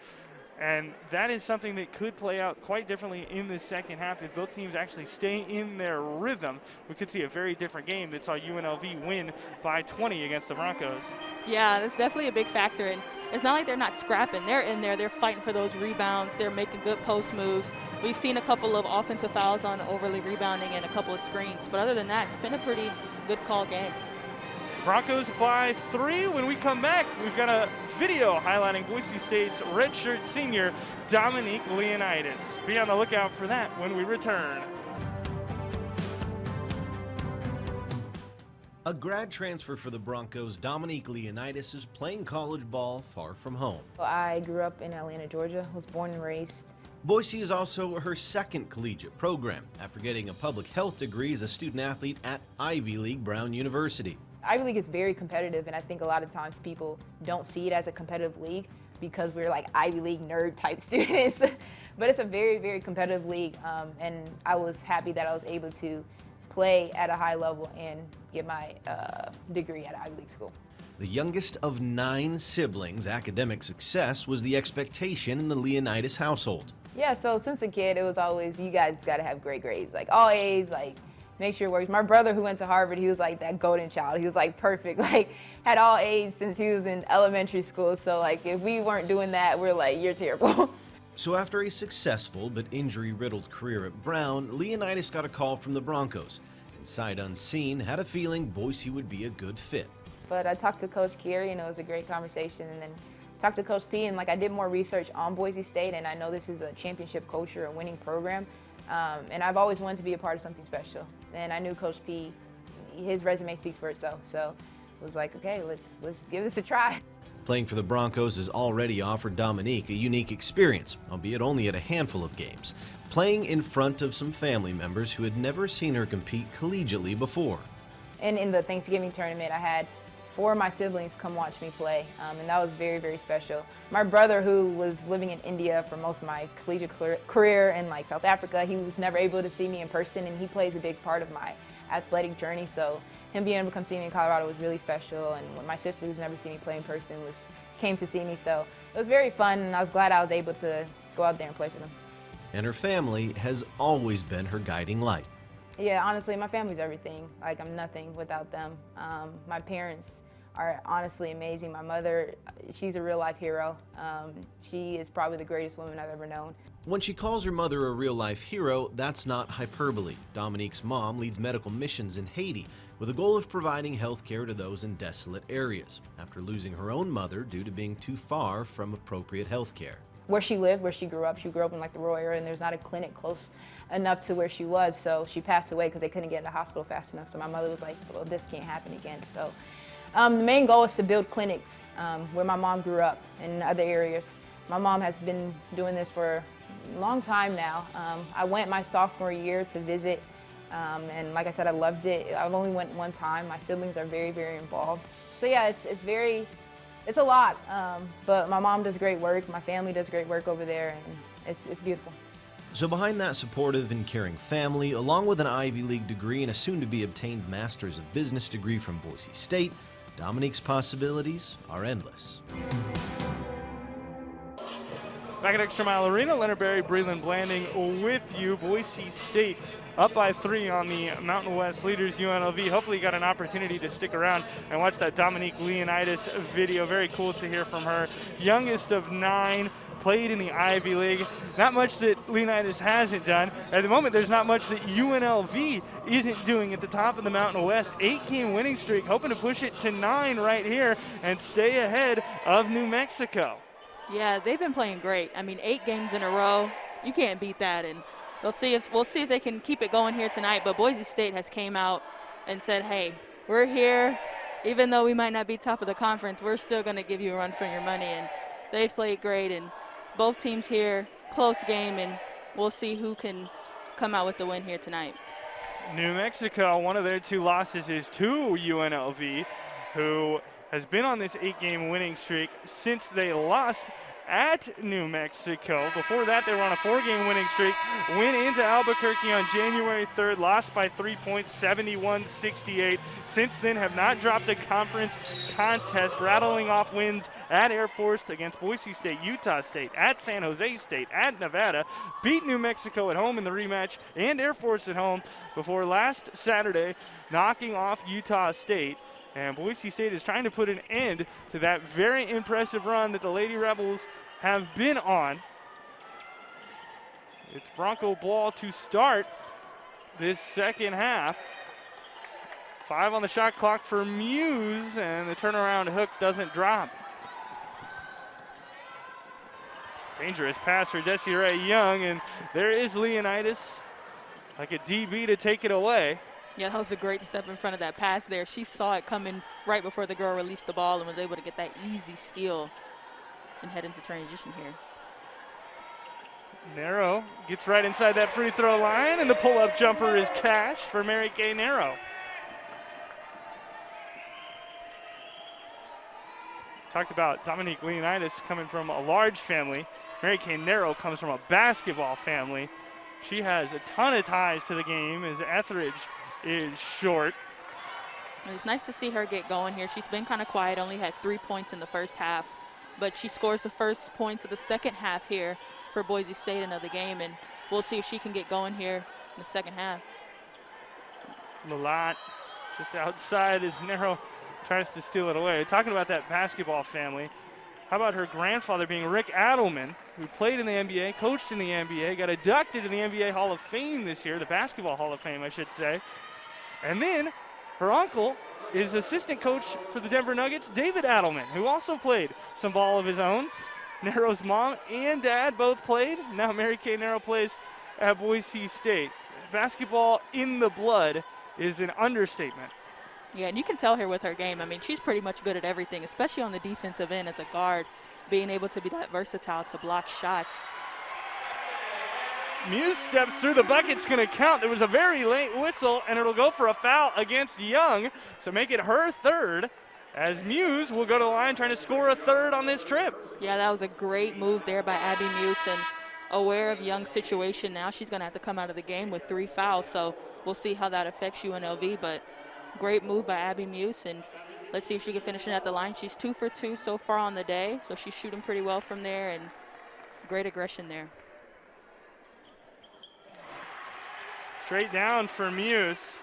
[SPEAKER 1] And that is something that could play out quite differently in the second half. If both teams actually stay in their rhythm, we could see a very different game that saw UNLV win by 20 against the Broncos.
[SPEAKER 3] Yeah, that's definitely a big factor. And it's not like they're not scrapping. They're in there. They're fighting for those rebounds. They're making good post moves. We've seen a couple of offensive fouls on overly rebounding and a couple of screens. But other than that, it's been a pretty good call game.
[SPEAKER 1] Broncos by 3. When we come back, we've got a video highlighting Boise State's redshirt senior, Dominique Leonidas. Be on the lookout for that when we return.
[SPEAKER 4] A grad transfer for the Broncos, Dominique Leonidas is playing college ball far from home.
[SPEAKER 5] I grew up in Atlanta, Georgia, was born and raised.
[SPEAKER 4] Boise is also her second collegiate program after getting a public health degree as a student athlete at Ivy League Brown University.
[SPEAKER 5] Ivy League is very competitive, and I think a lot of times people don't see it as a competitive league because we're like Ivy League nerd type students. But it's a very, very competitive league, and I was happy that I was able to play at a high level and get my degree at Ivy League school.
[SPEAKER 4] The youngest of 9 siblings, academic success was the expectation in the Leonidas household.
[SPEAKER 5] Yeah, so since a kid, it was always, you guys got to have great grades, like all A's, like make sure it works. My brother who went to Harvard, he was like that golden child. He was like perfect, like had all A's since he was in elementary school. So like if we weren't doing that, we're like, you're terrible.
[SPEAKER 4] So after a successful but injury-riddled career at Brown, Leonidas got a call from the Broncos. And sight unseen, had a feeling Boise would be a good fit.
[SPEAKER 5] But I talked to Coach Geary, and it was a great conversation. And then talked to Coach P, and like I did more research on Boise State, and I know this is a championship culture, a winning program. And I've always wanted to be a part of something special. And I knew Coach P, his resume speaks for itself. So it was like, okay, let's give this a try.
[SPEAKER 4] Playing for the Broncos has already offered Dominique a unique experience, albeit only at a handful of games, playing in front of some family members who had never seen her compete collegiately before.
[SPEAKER 5] And in the Thanksgiving tournament, I had 4 of my siblings come watch me play, and that was very, very special. My brother, who was living in India for most of my collegiate career in like South Africa, he was never able to see me in person, and he plays a big part of my athletic journey. So him being able to come see me in Colorado was really special. And my sister, who's never seen me play in person, came to see me. So it was very fun, and I was glad I was able to go out there and play for them.
[SPEAKER 4] And her family has always been her guiding light.
[SPEAKER 5] Yeah, honestly, my family's everything. Like, I'm nothing without them. My parents are honestly amazing. My mother, she's a real-life hero. She is probably the greatest woman I've ever known.
[SPEAKER 4] When she calls her mother a real-life hero, that's not hyperbole. Dominique's mom leads medical missions in Haiti with the goal of providing health care to those in desolate areas after losing her own mother due to being too far from appropriate health care.
[SPEAKER 5] Where she lived, where she grew up in like the rural area, and there's not a clinic close enough to where she was, so she passed away because they couldn't get in the hospital fast enough. So my mother was like, well, this can't happen again. So the main goal is to build clinics where my mom grew up in other areas. My mom has been doing this for a long time now. I went my sophomore year to visit, and like I said, I loved it. I've only went one time. My siblings are very, very involved. So yeah, it's a lot, but my mom does great work. My family does great work over there, and it's beautiful.
[SPEAKER 4] So behind that supportive and caring family, along with an Ivy League degree and a soon-to-be obtained Master's of Business degree from Boise State, Dominique's possibilities are endless.
[SPEAKER 1] Back at Extra Mile Arena, Leonard Berry, Breland Blanding with you. Boise State up by 3 on the Mountain West leaders, UNLV. Hopefully you got an opportunity to stick around and watch that Dominique Leonidas video. Very cool to hear from her. Youngest of 9, played in the Ivy League. Not much that Leonidas hasn't done. At the moment, there's not much that UNLV isn't doing at the top of the Mountain West. 8-game winning streak, hoping to push it to 9 right here and stay ahead of New Mexico.
[SPEAKER 3] Yeah, they've been playing great. I mean, 8 games in a row, you can't beat that. And we'll see if they can keep it going here tonight. But Boise State has came out and said, hey, we're here. Even though we might not be top of the conference, we're still going to give you a run for your money. And they've played great. And both teams here, close game, and we'll see who can come out with the win here tonight.
[SPEAKER 1] New Mexico, one of their 2 losses is to UNLV, who has been on this 8-game winning streak since they lost at New Mexico. Before that, they were on a 4-game winning streak. Went into Albuquerque on January 3rd, lost by 3 points, 71-68. Since then, have not dropped a conference contest, rattling off wins at Air Force against Boise State, Utah State, at San Jose State, at Nevada, beat New Mexico at home in the rematch, and Air Force at home before last Saturday knocking off Utah State. And Boise State is trying to put an end to that very impressive run that the Lady Rebels have been on. It's Bronco ball to start this second half. 5 on the shot clock for Muse, and the turnaround hook doesn't drop. Dangerous pass for Desiree Young, and there is Leonidas, like a DB to take it away.
[SPEAKER 3] Yeah, that was a great step in front of that pass there. She saw it coming right before the girl released the ball and was able to get that easy steal and head into transition here.
[SPEAKER 1] Narrow gets right inside that free throw line, and the pull-up jumper is cash for Mary Kay Narrow. Talked about Dominique Leonidas coming from a large family. Mary Kay Narrow comes from a basketball family. She has a ton of ties to the game as Etheridge is short.
[SPEAKER 3] And it's nice to see her get going here. She's been kind of quiet, only had 3 points in the first half, but she scores the first points of the second half here for Boise State in the game, and we'll see if she can get going here in the second half.
[SPEAKER 1] Lalott just outside as Narrow tries to steal it away. Talking about that basketball family, how about her grandfather being Rick Adelman, who played in the NBA, coached in the NBA, got inducted in the NBA Hall of Fame this year, the Basketball Hall of Fame, I should say. And then her uncle is assistant coach for the Denver Nuggets, David Adelman, who also played some ball of his own. Narrow's mom and dad both played. Now Mary Kay Narrow plays at Boise State. Basketball in the blood is an understatement.
[SPEAKER 3] Yeah, and you can tell here with her game. I mean, she's pretty much good at everything, especially on the defensive end as a guard, being able to be that versatile to block shots.
[SPEAKER 1] Muse steps through. The bucket's going to count. There was a very late whistle, and it'll go for a foul against Young to make it her third, as Muse will go to the line trying to score a third on this trip.
[SPEAKER 3] Yeah, that was a great move there by Abby Muse, and aware of Young's situation now, she's going to have to come out of the game with 3 fouls, so we'll see how that affects UNLV, but great move by Abby Muse, and let's see if she can finish it at the line. She's 2 for 2 so far on the day, so she's shooting pretty well from there, and great aggression there.
[SPEAKER 1] Straight down for Muse.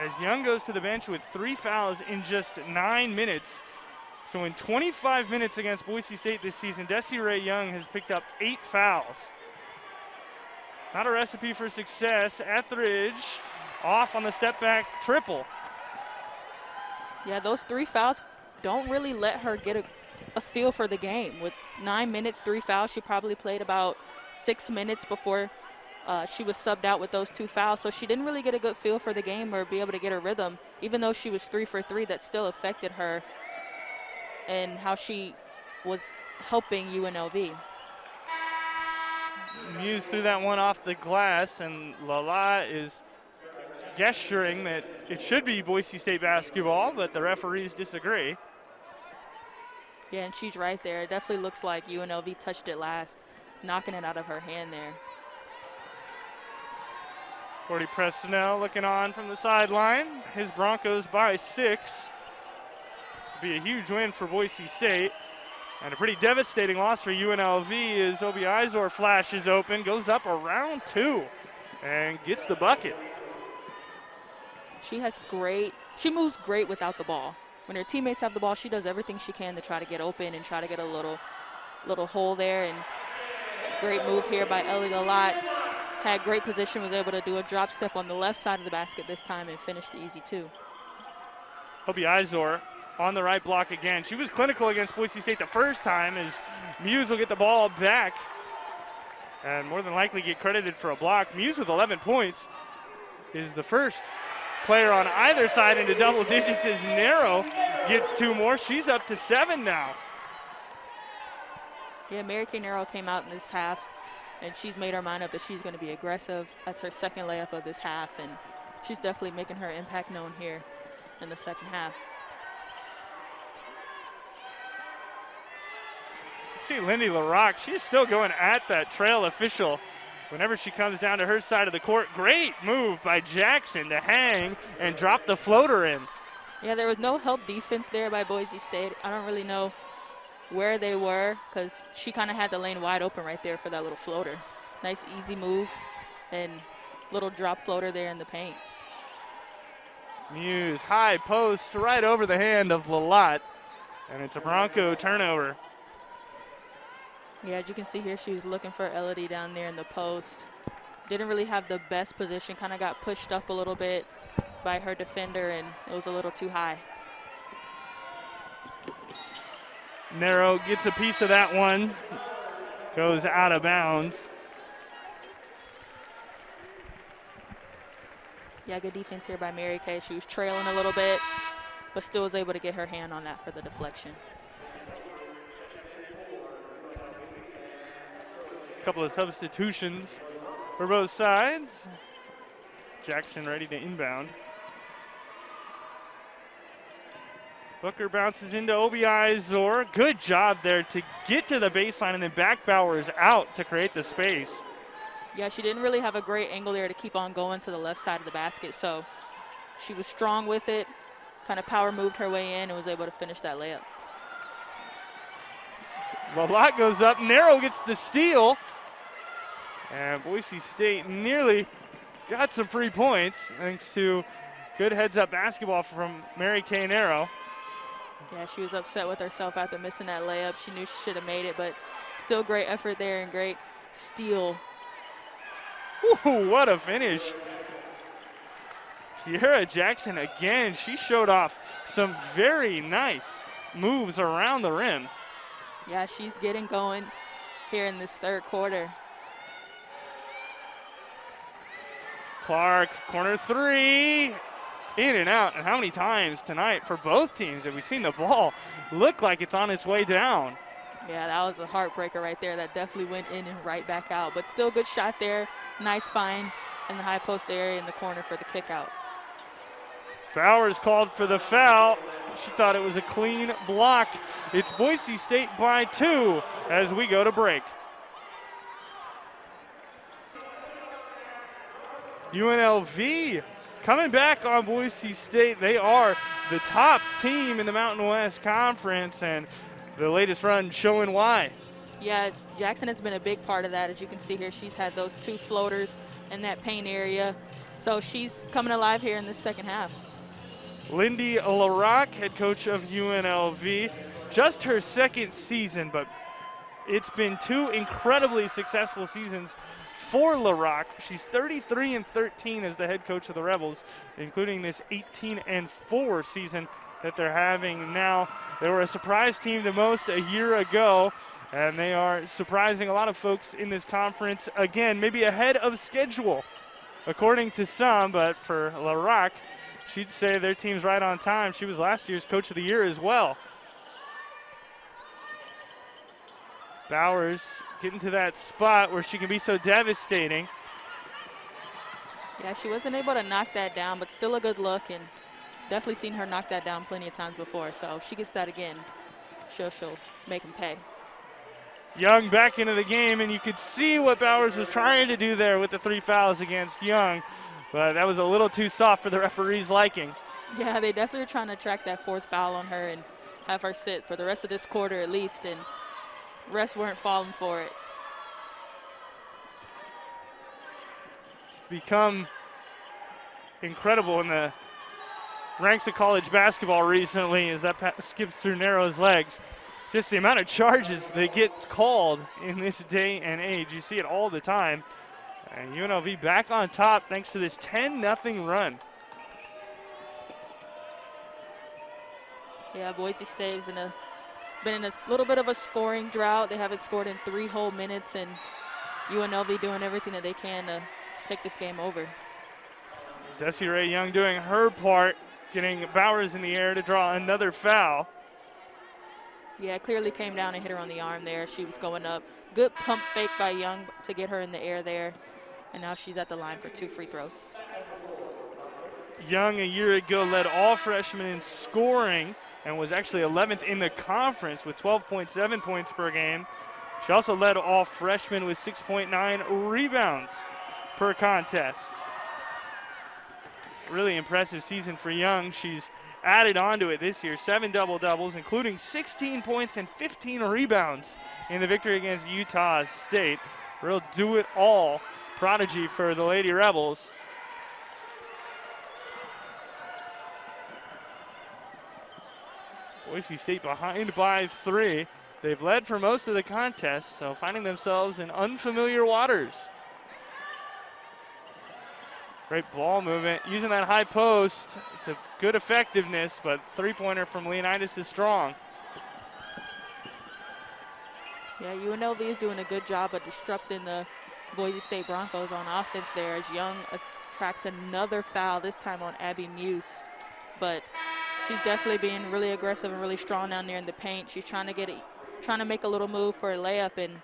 [SPEAKER 1] As Young goes to the bench with 3 fouls in just 9 minutes. So in 25 minutes against Boise State this season, Desiree Young has picked up 8 fouls. Not a recipe for success. Etheridge off on the step back triple.
[SPEAKER 3] Yeah, those 3 fouls don't really let her get a feel for the game. With 9 minutes, 3 fouls, she probably played about 6 minutes before she was subbed out with those 2 fouls. So she didn't really get a good feel for the game or be able to get her rhythm. Even though she was 3 for 3, that still affected her and how she was helping UNLV.
[SPEAKER 1] Muse threw that one off the glass, and Lala is gesturing that it should be Boise State basketball, but the referees disagree.
[SPEAKER 3] Yeah, and she's right there. It definitely looks like UNLV touched it last, knocking it out of her hand there.
[SPEAKER 1] Cordy Presnell looking on from the sideline. His Broncos by 6. Be a huge win for Boise State. And a pretty devastating loss for UNLV as Obi Izor flashes open, goes up around 2, and gets the bucket.
[SPEAKER 3] She moves great without the ball. When her teammates have the ball, she does everything she can to try to get open and try to get a little hole there. And great move here by Ellie Lalott. Had great position, was able to do a drop step on the left side of the basket this time and finish the easy 2.
[SPEAKER 1] Obi Izor on the right block again. She was clinical against Boise State the first time, as Muse will get the ball back and more than likely get credited for a block. Muse with 11 points is the first player on either side into double digits as Narrow gets 2 more. She's up to 7 now.
[SPEAKER 3] Yeah, Mary Kay Narrow came out in this half, and she's made her mind up that she's going to be aggressive. That's her second layup of this half, and she's definitely making her impact known here in the second half.
[SPEAKER 1] See Lindy LaRock, she's still going at that trail official Whenever she comes down to her side of the court, great move by Jackson to hang and drop the floater in.
[SPEAKER 3] Yeah, there was no help defense there by Boise State. I don't really know where they were because she kind of had the lane wide open right there for that little floater. Nice easy move and little drop floater there in the paint.
[SPEAKER 1] Muse, high post right over the hand of Lalott, and it's a Bronco turnover.
[SPEAKER 3] Yeah, as you can see here, she was looking for Elodie down there in the post. Didn't really have the best position, kind of got pushed up a little bit by her defender, and it was a little too high.
[SPEAKER 1] Narrow gets a piece of that one, goes out of bounds.
[SPEAKER 3] Yeah, good defense here by Mary Kay. She was trailing a little bit, but still was able to get her hand on that for the deflection.
[SPEAKER 1] Couple of substitutions for both sides. Jackson ready to inbound. Booker bounces into Obi Zor. Good job there to get to the baseline and then back Bowers out to create the space.
[SPEAKER 3] Yeah, she didn't really have a great angle there to keep on going to the left side of the basket, so she was strong with it, kind of power moved her way in and was able to finish that layup.
[SPEAKER 1] Lalott goes up, Narrow gets the steal, and Boise State nearly got some free points thanks to good heads-up basketball from Mary Kay Narrow.
[SPEAKER 3] Yeah, she was upset with herself after missing that layup. She knew she should have made it, but still great effort there and great steal.
[SPEAKER 1] Ooh, what a finish. Kiera Jackson again, she showed off some very nice moves around the rim.
[SPEAKER 3] Yeah, she's getting going here in this third quarter.
[SPEAKER 1] Clark, corner three, in and out. And how many times tonight for both teams have we seen the ball look like it's on its way down?
[SPEAKER 3] Yeah, that was a heartbreaker right there. That definitely went in and right back out. But still good shot there. Nice find in the high post area in the corner for the kick out.
[SPEAKER 1] Bowers called for the foul. She thought it was a clean block. It's Boise State by 2 as we go to break. UNLV coming back on Boise State. They are the top team in the Mountain West Conference, and the latest run showing why.
[SPEAKER 3] Yeah, Jackson has been a big part of that. As you can see here, she's had those 2 floaters in that paint area. So she's coming alive here in this second half.
[SPEAKER 1] Lindy LaRock, head coach of UNLV, just her second season, but it's been 2 incredibly successful seasons for LaRock. She's 33-13 as the head coach of the Rebels, including this 18-4 season that they're having now. They were a surprise team the most a year ago, and they are surprising a lot of folks in this conference again, maybe ahead of schedule, according to some, but for LaRock, she'd say their team's right on time. She was last year's coach of the year as well. Bowers getting to that spot where she can be so devastating.
[SPEAKER 3] Yeah, she wasn't able to knock that down, but still a good look, and definitely seen her knock that down plenty of times before. So if she gets that again, she'll make them pay.
[SPEAKER 1] Young back into the game, and you could see what Bowers was trying to do there with the 3 fouls against Young, but that was a little too soft for the referee's liking.
[SPEAKER 3] Yeah, they definitely are trying to track that 4th foul on her and have her sit for the rest of this quarter at least, and refs weren't falling for it.
[SPEAKER 1] It's become incredible in the ranks of college basketball recently as that skips through Narrow's legs. Just the amount of charges that get called in this day and age. You see it all the time. And UNLV back on top thanks to this 10-0 run.
[SPEAKER 3] Yeah, Boise State's been in a little bit of a scoring drought. They haven't scored in 3 whole minutes, and UNLV doing everything that they can to take this game over.
[SPEAKER 1] Desiree Young doing her part, getting Bowers in the air to draw another foul.
[SPEAKER 3] Yeah, clearly came down and hit her on the arm there. She was going up. Good pump fake by Young to get her in the air there. And now she's at the line for 2 free throws.
[SPEAKER 1] Young a year ago led all freshmen in scoring and was actually 11th in the conference with 12.7 points per game. She also led all freshmen with 6.9 rebounds per contest. Really impressive season for Young. She's added on to it this year, 7 double-doubles, including 16 points and 15 rebounds in the victory against Utah State. Real do-it-all prodigy for the Lady Rebels. Boise State behind by 3. They've led for most of the contest, so finding themselves in unfamiliar waters. Great ball movement, using that high post. It's a good effectiveness, but three-pointer from Leonidas is strong.
[SPEAKER 3] Yeah, UNLV is doing a good job of disrupting the Boise State Broncos on offense there as Young attracts another foul, this time on Abby Muse. But she's definitely being really aggressive and really strong down there in the paint. She's trying to make a little move for a layup, and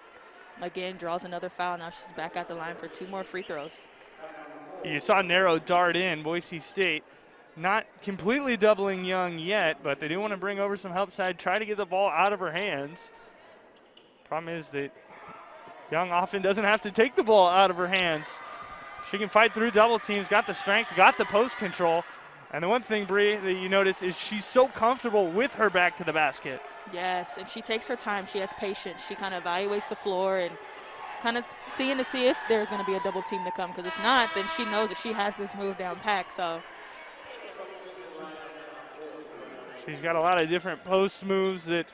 [SPEAKER 3] again draws another foul. Now she's back at the line for 2 more free throws.
[SPEAKER 1] You saw narrow dart in. Boise State not completely doubling Young yet, but they do want to bring over some help side, try to get the ball out of her hands. Problem is that Young often doesn't have to take the ball out of her hands. She can fight through double teams, got the strength, got the post control. And the one thing, Bree, that you notice is she's so comfortable with her back to the basket.
[SPEAKER 3] Yes, and she takes her time. She has patience. She kind of evaluates the floor and kind of seeing to see if there's going to be a double team to come, because if not, then she knows that she has this move down pat. So
[SPEAKER 1] she's got a lot of different post moves that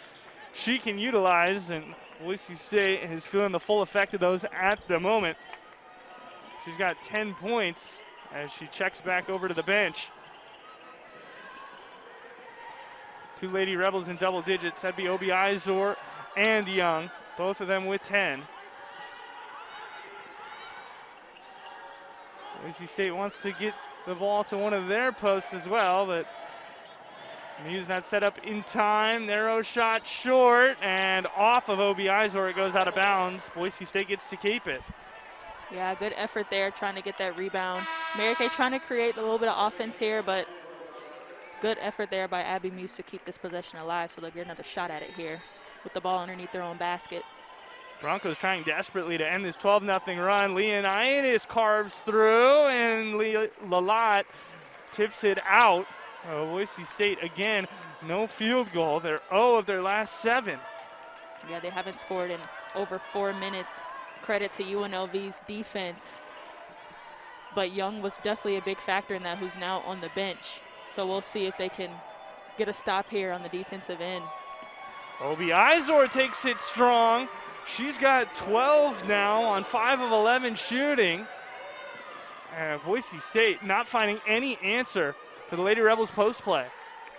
[SPEAKER 1] she can utilize, and Boise State is feeling the full effect of those at the moment. She's got 10 points as she checks back over to the bench. 2 Lady Rebels in double digits. That'd be Obi Izor and Young, both of them with 10. Boise State wants to get the ball to one of their posts as well, but Muse not set up in time. Narrow shot short and off of Obi Izor. It goes out of bounds. Boise State gets to keep it.
[SPEAKER 3] yeah, good effort there trying to get that rebound. Mary Kay trying to create a little bit of offense here, but good effort there by Abby Muse to keep this possession alive, so they'll get another shot at it here with the ball underneath their own basket.
[SPEAKER 1] Broncos trying desperately to end this 12-0 run. Leonidas carves through, and Lalat tips it out. Boise State, again, no field goal. They're 0 of their last 7.
[SPEAKER 3] Yeah, they haven't scored in over 4 minutes. Credit to UNLV's defense. But Young was definitely a big factor in that, who's now on the bench. So we'll see if they can get a stop here on the defensive end.
[SPEAKER 1] Obi Izor takes it strong. She's got 12 now on 5 of 11 shooting. And Boise State not finding any answer for the Lady Rebels post play.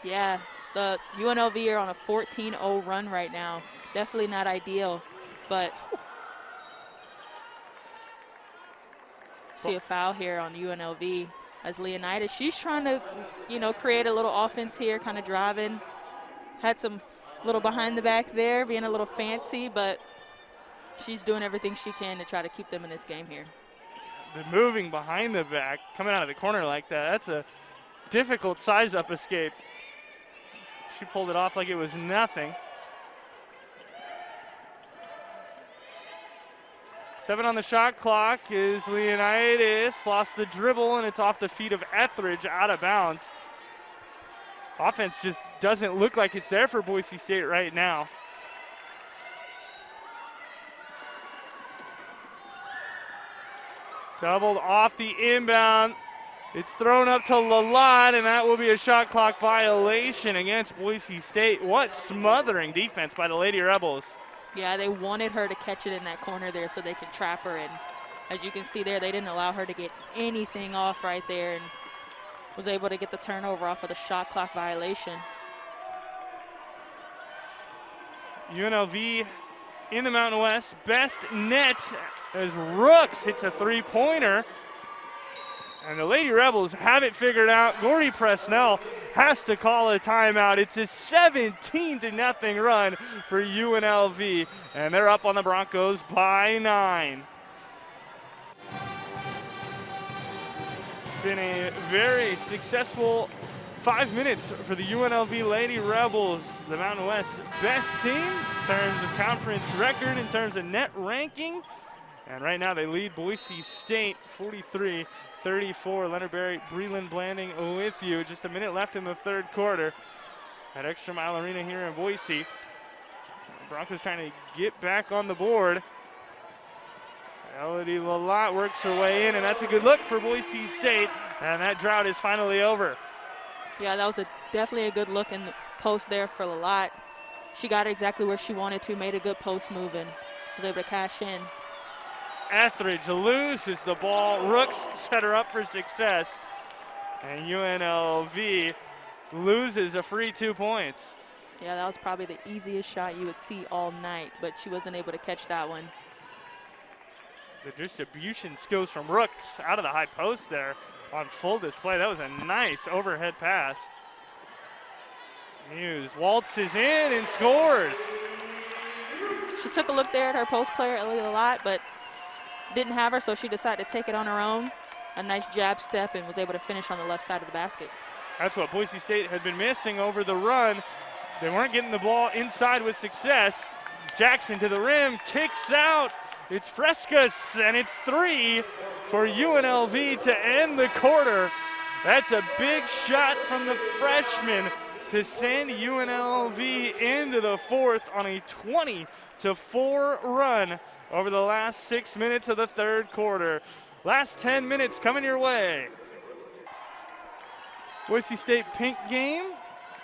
[SPEAKER 3] Yeah, the UNLV are on a 14-0 run right now. Definitely not ideal, but see a foul here on UNLV as Leonidas. She's trying to, create a little offense here, kind of driving. Had some little behind the back there, being a little fancy, but she's doing everything she can to try to keep them in this game here.
[SPEAKER 1] The moving behind the back, coming out of the corner like that, that's a difficult size-up escape. She pulled it off like it was nothing. 7 on the shot clock is Leonidas. Lost the dribble, and it's off the feet of Etheridge, out of bounds. Offense just doesn't look like it's there for Boise State right now. Doubled off the inbound. It's thrown up to Lalat, and that will be a shot clock violation against Boise State. What smothering defense by the Lady Rebels.
[SPEAKER 3] Yeah, they wanted her to catch it in that corner there so they could trap her. And as you can see there, they didn't allow her to get anything off right there and was able to get the turnover off of the shot clock violation.
[SPEAKER 1] UNLV in the Mountain West. Best net as Rooks hits a three-pointer. And the Lady Rebels have it figured out. Gordy Presnell has to call a timeout. It's a 17-0 run for UNLV, and they're up on the Broncos by 9. It's been a very successful 5 minutes for the UNLV Lady Rebels, the Mountain West's best team in terms of conference record, in terms of net ranking. And right now they lead Boise State 43-34. Leonard Berry, Breland Blanding with you. Just a minute left in the third quarter at Extra Mile Arena here in Boise. Broncos trying to get back on the board. Elodie Lalott works her way in, and that's a good look for Boise State. And that drought is finally over.
[SPEAKER 3] Yeah, that was definitely a good look in the post there for Lalott. She got it exactly where she wanted to, made a good post move, and was able to cash in.
[SPEAKER 1] Etheridge loses the ball. Rooks set her up for success. And UNLV loses a free 2 points.
[SPEAKER 3] Yeah, that was probably the easiest shot you would see all night, but she wasn't able to catch that one.
[SPEAKER 1] The distribution skills from Rooks out of the high post there on full display. That was a nice overhead pass. Muse waltzes in and scores.
[SPEAKER 3] She took a look there at her post player, Elodie Lalott, but didn't have her, so she decided to take it on her own. A nice jab step and was able to finish on the left side of the basket.
[SPEAKER 1] That's what Boise State had been missing over the run. They weren't getting the ball inside with success. Jackson to the rim, kicks out. It's Frescas, and it's 3 for UNLV to end the quarter. That's a big shot from the freshman to send UNLV into the fourth on a 20-4 run over the last 6 minutes of the third quarter. Last 10 minutes coming your way. Boise State Pink game.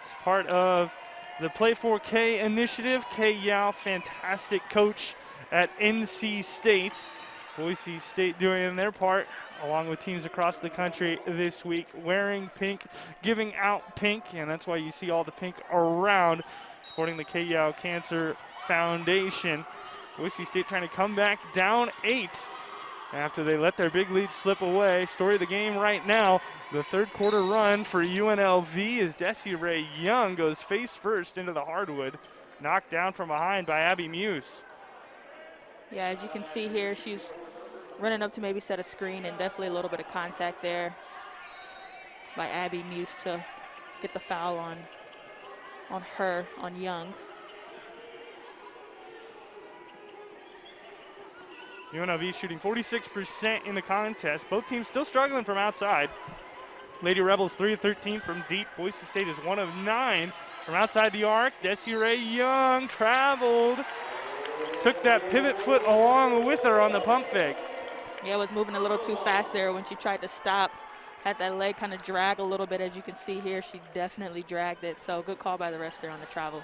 [SPEAKER 1] It's part of the Play 4K initiative. Kay Yao, fantastic coach at NC State. Boise State doing their part along with teams across the country this week, wearing pink, giving out pink, and that's why you see all the pink around, supporting the Kay Yao Cancer Foundation. Boise State trying to come back down 8 after they let their big lead slip away. Story of the game right now, the third quarter run for UNLV as Desiree Young goes face first into the hardwood, knocked down from behind by Abby Muse.
[SPEAKER 3] Yeah, as you can see here, she's running up to maybe set a screen, and definitely a little bit of contact there by Abby Muse to get the foul on Young.
[SPEAKER 1] UNLV shooting 46% in the contest. Both teams still struggling from outside. Lady Rebels 3 of 13 from deep. Boise State is 1 of 9 from outside the arc. Desiree Young traveled. Took that pivot foot along with her on the pump fake.
[SPEAKER 3] Yeah, was moving a little too fast there when she tried to stop. Had that leg kind of drag a little bit, as you can see here. She definitely dragged it, so good call by the refs there on the travel.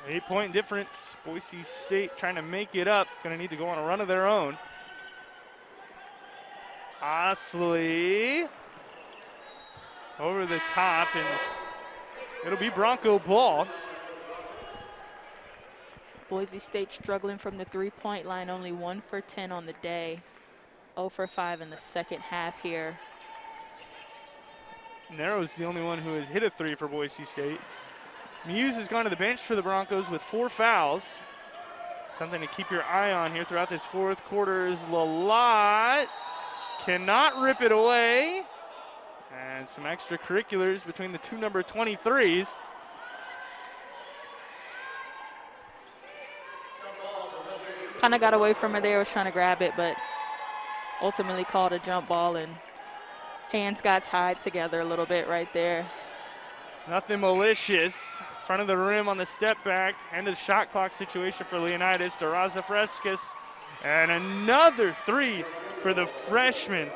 [SPEAKER 1] 8-point difference. Boise State trying to make it up. Going to need to go on a run of their own. Osley over the top, and it'll be Bronco ball.
[SPEAKER 3] Boise State struggling from the three-point line, only 1 for 10 on the day. 0 for 5 in the second half here.
[SPEAKER 1] Narrow's the only one who has hit a 3 for Boise State. Muse has gone to the bench for the Broncos with 4 fouls. Something to keep your eye on here throughout this fourth quarter is Lalott. Cannot rip it away. And some extracurriculars between the two number 23s.
[SPEAKER 3] Kind of got away from her there, was trying to grab it, but ultimately called a jump ball, and hands got tied together a little bit right there.
[SPEAKER 1] Nothing malicious. Front of the rim on the step back. End of the shot clock situation for Leonidas. Daraza Frescas. And another 3 for the freshman.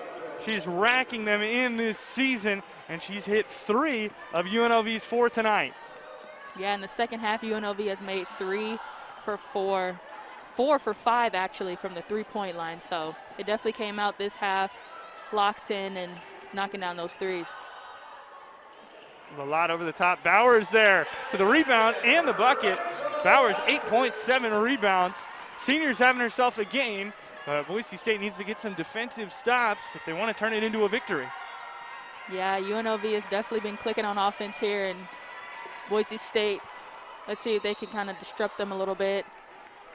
[SPEAKER 1] She's racking them in this season, and she's hit 3 of UNLV's 4 tonight.
[SPEAKER 3] Yeah, in the second half, UNLV has made 3 for 4. 4 for 5, actually, from the three-point line. So they definitely came out this half locked in and knocking down those threes.
[SPEAKER 1] Lalott over the top. Bowers there for the rebound and the bucket. Bowers 8.7 rebounds. Senior's having herself a game. Boise State needs to get some defensive stops if they want to turn it into a victory.
[SPEAKER 3] Yeah, UNLV has definitely been clicking on offense here, and Boise State, let's see if they can kind of disrupt them a little bit,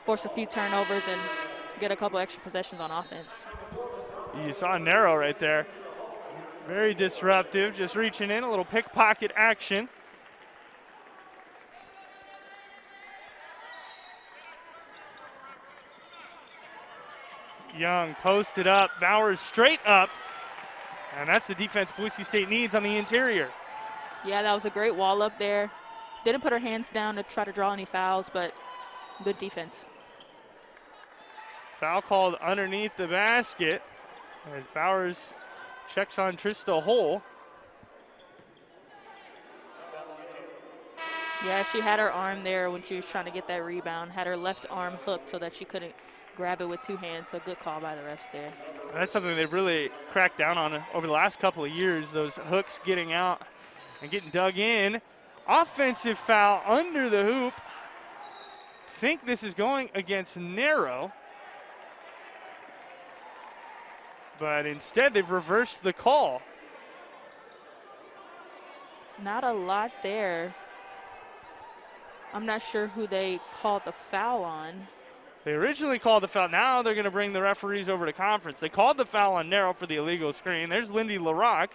[SPEAKER 3] force a few turnovers, and get a couple extra possessions on offense.
[SPEAKER 1] You saw Narrow right there. Very disruptive, just reaching in, a little pickpocket action. Young posted up, Bowers straight up, and that's the defense Boise State needs on the interior.
[SPEAKER 3] Yeah, that was a great wall up there. Didn't put her hands down to try to draw any fouls, but good defense.
[SPEAKER 1] Foul called underneath the basket as Bowers checks on Trista Hull.
[SPEAKER 3] Yeah, she had her arm there when she was trying to get that rebound, had her left arm hooked so that she couldn't grab it with two hands, so good call by the refs there.
[SPEAKER 1] That's something they've really cracked down on over the last couple of years, those hooks getting out and getting dug in. Offensive foul under the hoop. Think this is going against Narrow, but instead they've reversed the call.
[SPEAKER 3] Not a lot there. I'm not sure who they called the foul on.
[SPEAKER 1] They originally called the foul. Now they're going to bring the referees over to conference. They called the foul on Narrow for the illegal screen. There's Lindy LaRock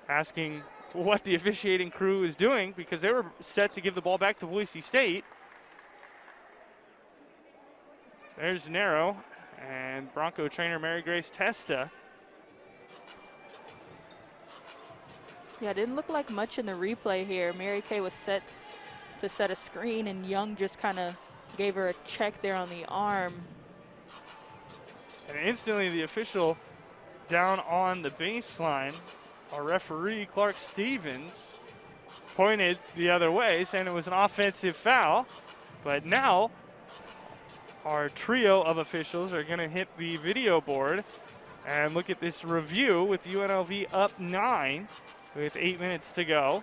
[SPEAKER 1] asking what the officiating crew is doing because they were set to give the ball back to Boise State. There's Narrow and Bronco trainer Mary Grace Testa.
[SPEAKER 3] Yeah, it didn't look like much in the replay here. Mary Kay was set to set a screen, and Young just kind of gave her a check there on the arm.
[SPEAKER 1] And instantly the official down on the baseline, our referee, Clark Stevens, pointed the other way, saying it was an offensive foul. But now our trio of officials are going to hit the video board and look at this review with UNLV up 9 with 8 minutes to go.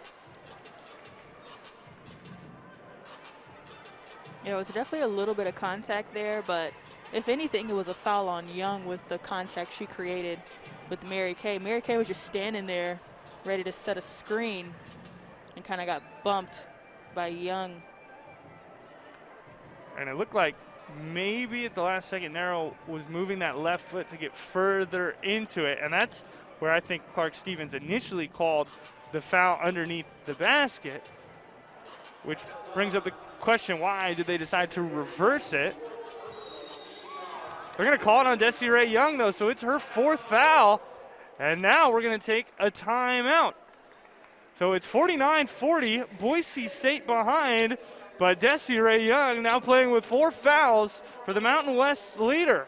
[SPEAKER 3] Yeah, it was definitely a little bit of contact there, but if anything, it was a foul on Young with the contact she created with Mary Kay. Mary Kay was just standing there ready to set a screen and kind of got bumped by Young.
[SPEAKER 1] And it looked like maybe at the last second Narrow was moving that left foot to get further into it, and that's where I think Clark Stevens initially called the foul underneath the basket, which brings up the question, why did they decide to reverse it? They're going to call it on Desiree Young, though, so it's her 4th foul, and now we're going to take a timeout. So it's 49-40, Boise State behind, but Desiree Young now playing with 4 fouls for the Mountain West leader.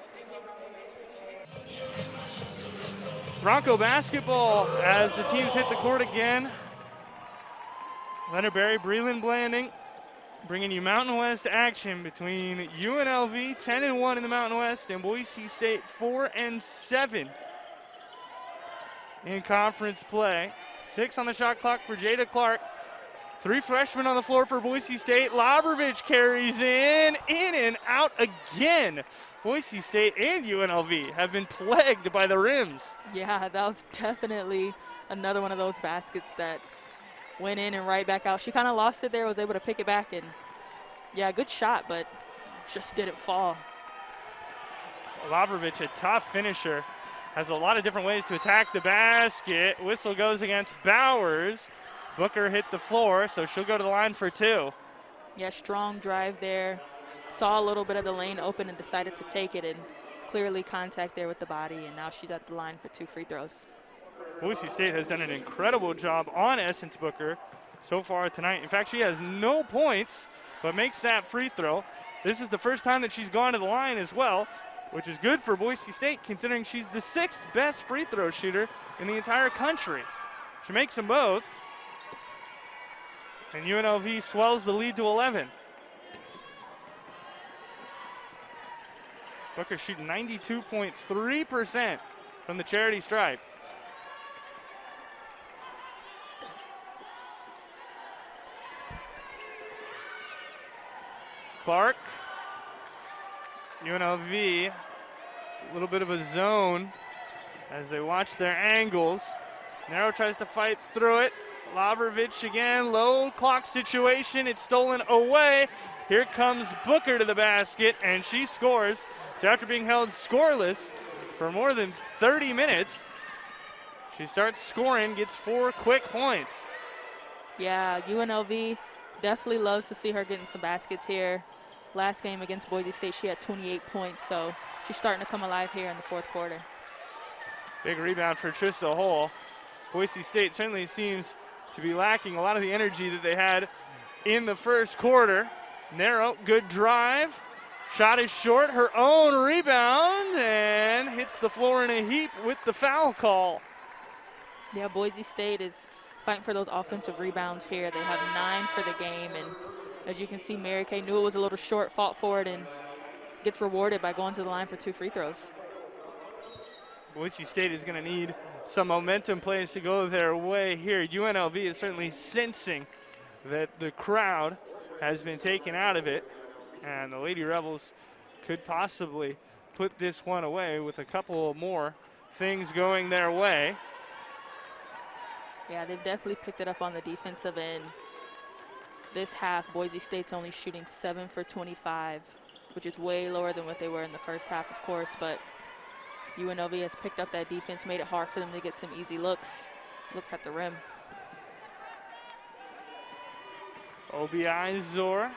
[SPEAKER 1] Bronco basketball as the teams hit the court again. Leonard Berry, Breland Blanding, bringing you Mountain West action between UNLV 10-1 in the Mountain West and Boise State 4-7 in conference play. 6 on the shot clock for Jada Clark. 3 freshmen on the floor for Boise State. Labrovich carries in and out again. Boise State and UNLV have been plagued by the rims.
[SPEAKER 3] Yeah, that was definitely another one of those baskets that went in and right back out. She kind of lost it there, was able to pick it back, and yeah, good shot, but just didn't fall.
[SPEAKER 1] Labrovich, a tough finisher, has a lot of different ways to attack the basket. Whistle goes against Bowers. Booker hit the floor, so she'll go to the line for 2.
[SPEAKER 3] Yeah, strong drive there. Saw a little bit of the lane open and decided to take it, and clearly contact there with the body, and now she's at the line for 2 free throws.
[SPEAKER 1] Boise State has done an incredible job on Essence Booker so far tonight. In fact, she has no points, but makes that free throw. This is the first time that she's gone to the line as well, which is good for Boise State considering she's the 6th best free throw shooter in the entire country. She makes them both, and UNLV swells the lead to 11. Booker shooting 92.3% from the charity stripe. Clark, UNLV, a little bit of a zone as they watch their angles. Narrow tries to fight through it. Labrovich again, low clock situation. It's stolen away. Here comes Booker to the basket, and she scores. So after being held scoreless for more than 30 minutes, She starts scoring, gets 4 quick points.
[SPEAKER 3] Yeah, UNLV definitely loves to see her getting some baskets here. Last game against Boise State, she had 28 points, so she's starting to come alive here in the fourth quarter.
[SPEAKER 1] Big rebound for Trista Hull. Boise State certainly seems to be lacking a lot of the energy that they had in the first quarter. Narrow, good drive. Shot is short, her own rebound, and hits the floor in a heap with the foul call.
[SPEAKER 3] Yeah, Boise State is fighting for those offensive rebounds here. They have 9 for the game, and as you can see, Mary Kay knew it was a little short, fought for it, and gets rewarded by going to the line for 2 free throws.
[SPEAKER 1] Boise State is going to need some momentum plays to go their way here. UNLV is certainly sensing that the crowd has been taken out of it, and the Lady Rebels could possibly put this one away with a couple more things going their way.
[SPEAKER 3] Yeah, they've definitely picked it up on the defensive end. This half, Boise State's only shooting 7 for 25, which is way lower than what they were in the first half, of course, but UNLV has picked up that defense, made it hard for them to get some easy looks at the rim.
[SPEAKER 1] OBI Zor,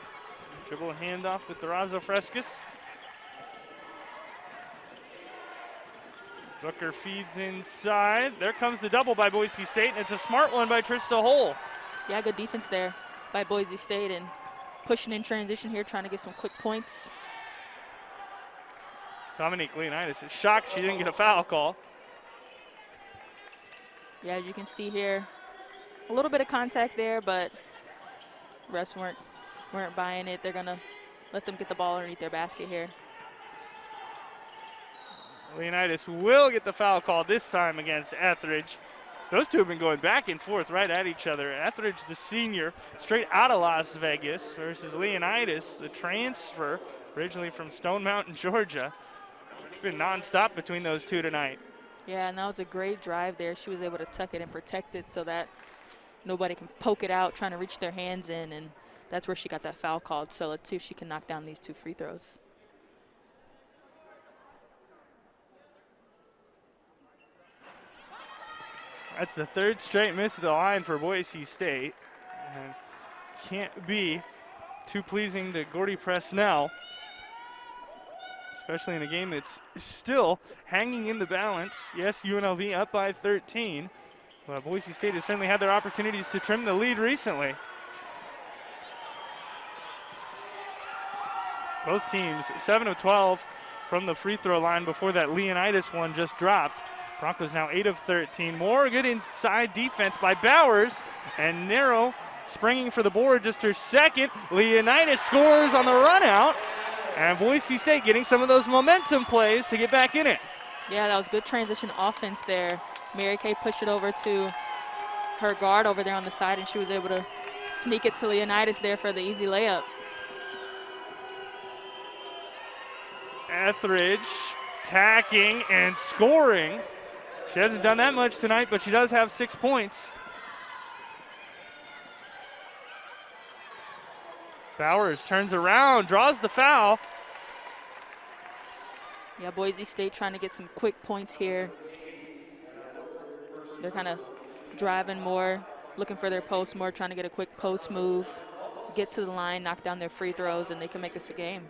[SPEAKER 1] dribble handoff with Durazo Frescas. Booker feeds inside. There comes the double by Boise State, and it's a smart one by Trista Hull.
[SPEAKER 3] Yeah, good defense there by Boise State, and pushing in transition here, trying to get some quick points.
[SPEAKER 1] Dominique Leonidas is shocked she didn't get a foul call.
[SPEAKER 3] Yeah, as you can see here, a little bit of contact there, but refs weren't buying it. They're gonna let them get the ball underneath their basket here.
[SPEAKER 1] Leonidas will get the foul call this time against Etheridge. Those two have been going back and forth right at each other. Etheridge, the senior, straight out of Las Vegas, versus Leonidas, the transfer, originally from Stone Mountain, Georgia. It's been nonstop between those two tonight.
[SPEAKER 3] Yeah, and that was a great drive there. She was able to tuck it and protect it so that nobody can poke it out, trying to reach their hands in, and that's where she got that foul called. So let's see if she can knock down these 2 free throws.
[SPEAKER 1] That's the 3rd straight miss of the line for Boise State. And can't be too pleasing to Gordy Presnell, especially in a game that's still hanging in the balance. Yes, UNLV up by 13, but Boise State has certainly had their opportunities to trim the lead recently. Both teams 7 of 12 from the free throw line before that Leonidas one just dropped. Broncos now 8 of 13. More good inside defense by Bowers, and Narrow springing for the board, just her 2nd. Leonidas scores on the run out, and Boise State getting some of those momentum plays to get back in it.
[SPEAKER 3] Yeah, that was good transition offense there. Mary Kay pushed it over to her guard over there on the side, and she was able to sneak it to Leonidas there for the easy layup.
[SPEAKER 1] Etheridge tacking and scoring. She hasn't done that much tonight, but she does have 6 points. Bowers turns around, draws the foul.
[SPEAKER 3] Yeah, Boise State trying to get some quick points here. They're kind of driving more, looking for their post more, trying to get a quick post move, get to the line, knock down their free throws, and they can make this a game.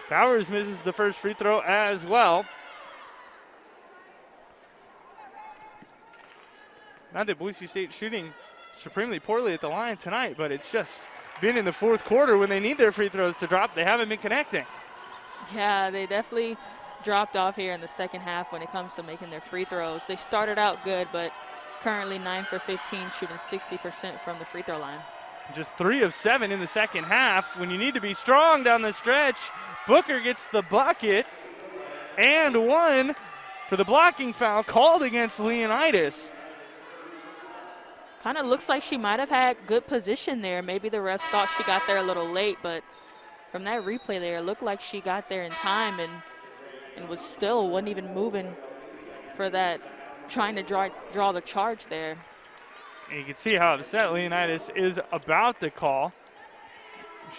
[SPEAKER 1] Bowers misses the first free throw as well. Not that Boise State shooting supremely poorly at the line tonight, but it's just been in the fourth quarter when they need their free throws to drop. They haven't been connecting.
[SPEAKER 3] Yeah, they definitely dropped off here in the second half when it comes to making their free throws. They started out good, but currently 9 for 15, shooting 60% from the free throw line.
[SPEAKER 1] Just 3 of 7 in the second half. When you need to be strong down the stretch, Booker gets the bucket and 1 for the blocking foul called against Leonidas.
[SPEAKER 3] Kind of looks like she might have had good position there. Maybe the refs thought she got there a little late, but from that replay there, it looked like she got there in time and wasn't even moving for that, trying to draw the charge there.
[SPEAKER 1] And you can see how upset Leonidas is about the call.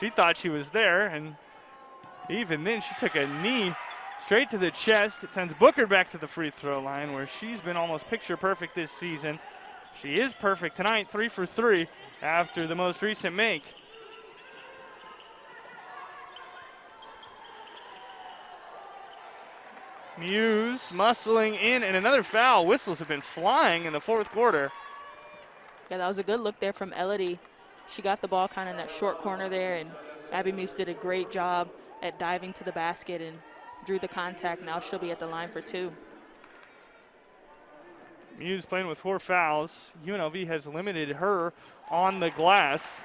[SPEAKER 1] She thought she was there, and even then she took a knee Straight to the chest. It sends Booker back to the free throw line where she's been almost picture perfect this season. She is perfect tonight, 3 for 3 after the most recent make. Muse muscling in, and another foul. Whistles have been flying in the fourth quarter.
[SPEAKER 3] Yeah, that was a good look there from Elodie. She got the ball kind of in that short corner there, and Abby Muse did a great job at diving to the basket and drew the contact. Now she'll be at the line for 2.
[SPEAKER 1] Muse playing with 4 fouls. UNLV has limited her on the glass.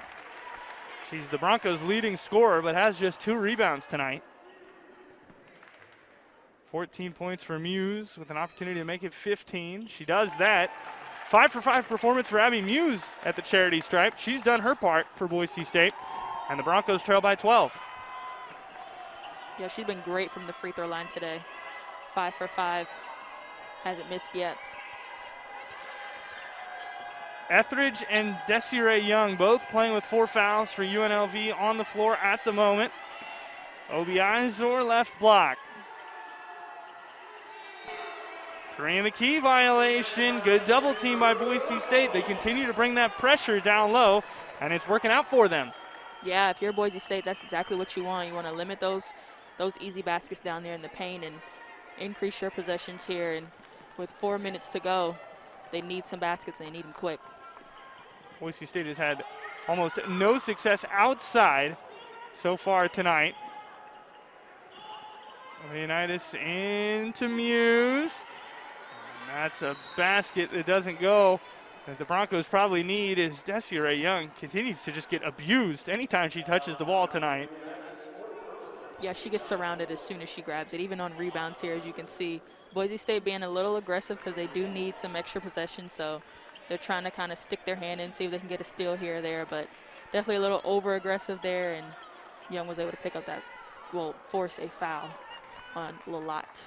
[SPEAKER 1] She's the Broncos' leading scorer, but has just 2 rebounds tonight. 14 points for Muse with an opportunity to make it 15. She does that. 5 for 5 performance for Abby Muse at the charity stripe. She's done her part for Boise State, and the Broncos trail by 12.
[SPEAKER 3] Yeah, she's been great from the free throw line today. 5 for 5. Hasn't missed yet.
[SPEAKER 1] Etheridge and Desiree Young both playing with 4 fouls for UNLV on the floor at the moment. Obiazor left block. 3 in the key violation. Good double team by Boise State. They continue to bring that pressure down low, and it's working out for them.
[SPEAKER 3] Yeah, if you're Boise State, that's exactly what you want. You want to limit those easy baskets down there in the paint and increase your possessions here. And with 4 minutes to go, they need some baskets, and they need them quick.
[SPEAKER 1] Boise State has had almost no success outside so far tonight. Leonidas into Muse. And that's a basket that doesn't go. That the Broncos probably need is Desiree Young continues to just get abused anytime she touches the ball tonight.
[SPEAKER 3] Yeah, she gets surrounded as soon as she grabs it, even on rebounds here, as you can see. Boise State being a little aggressive because they do need some extra possession, so they're trying to kind of stick their hand in, see if they can get a steal here or there, but definitely a little over-aggressive there, and Young was able to pick up that, well, force a foul on Lalott.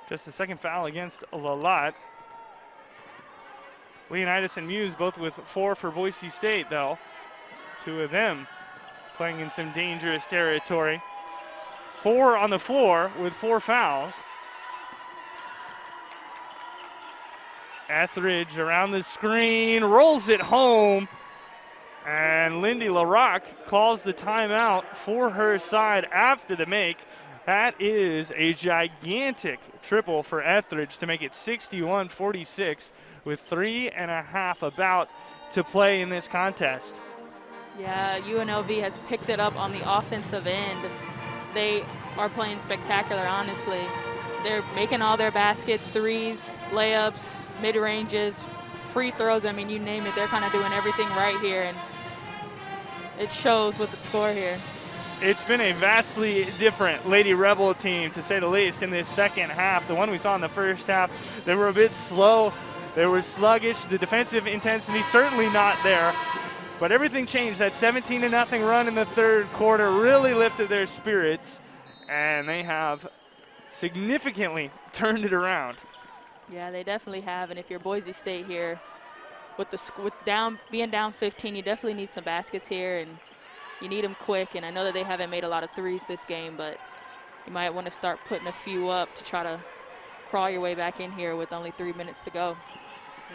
[SPEAKER 1] Just the second foul against Lalott. Leonidas and Muse both with 4 for Boise State, though. 2 of them playing in some dangerous territory. 4 on the floor with 4 fouls. Etheridge around the screen, rolls it home, and Lindy LaRocque calls the timeout for her side after the make. That is a gigantic triple for Etheridge to make it 61-46 with 3.5 about to play in this contest.
[SPEAKER 3] Yeah, UNLV has picked it up on the offensive end. They are playing spectacular, honestly. They're making all their baskets, threes, layups, mid-ranges, free throws. I mean, you name it. They're kind of doing everything right here, and it shows with the score here.
[SPEAKER 1] It's been a vastly different Lady Rebel team, to say the least, in this second half. The one we saw in the first half, they were a bit slow. They were sluggish. The defensive intensity certainly not there. But everything changed. That 17-0 run in the third quarter really lifted their spirits, and they have significantly turned it around.
[SPEAKER 3] Yeah, they definitely have. And if you're Boise State here, being down 15, you definitely need some baskets here, and you need them quick. And I know that they haven't made a lot of threes this game, but you might want to start putting a few up to try to crawl your way back in here with only 3 minutes to go.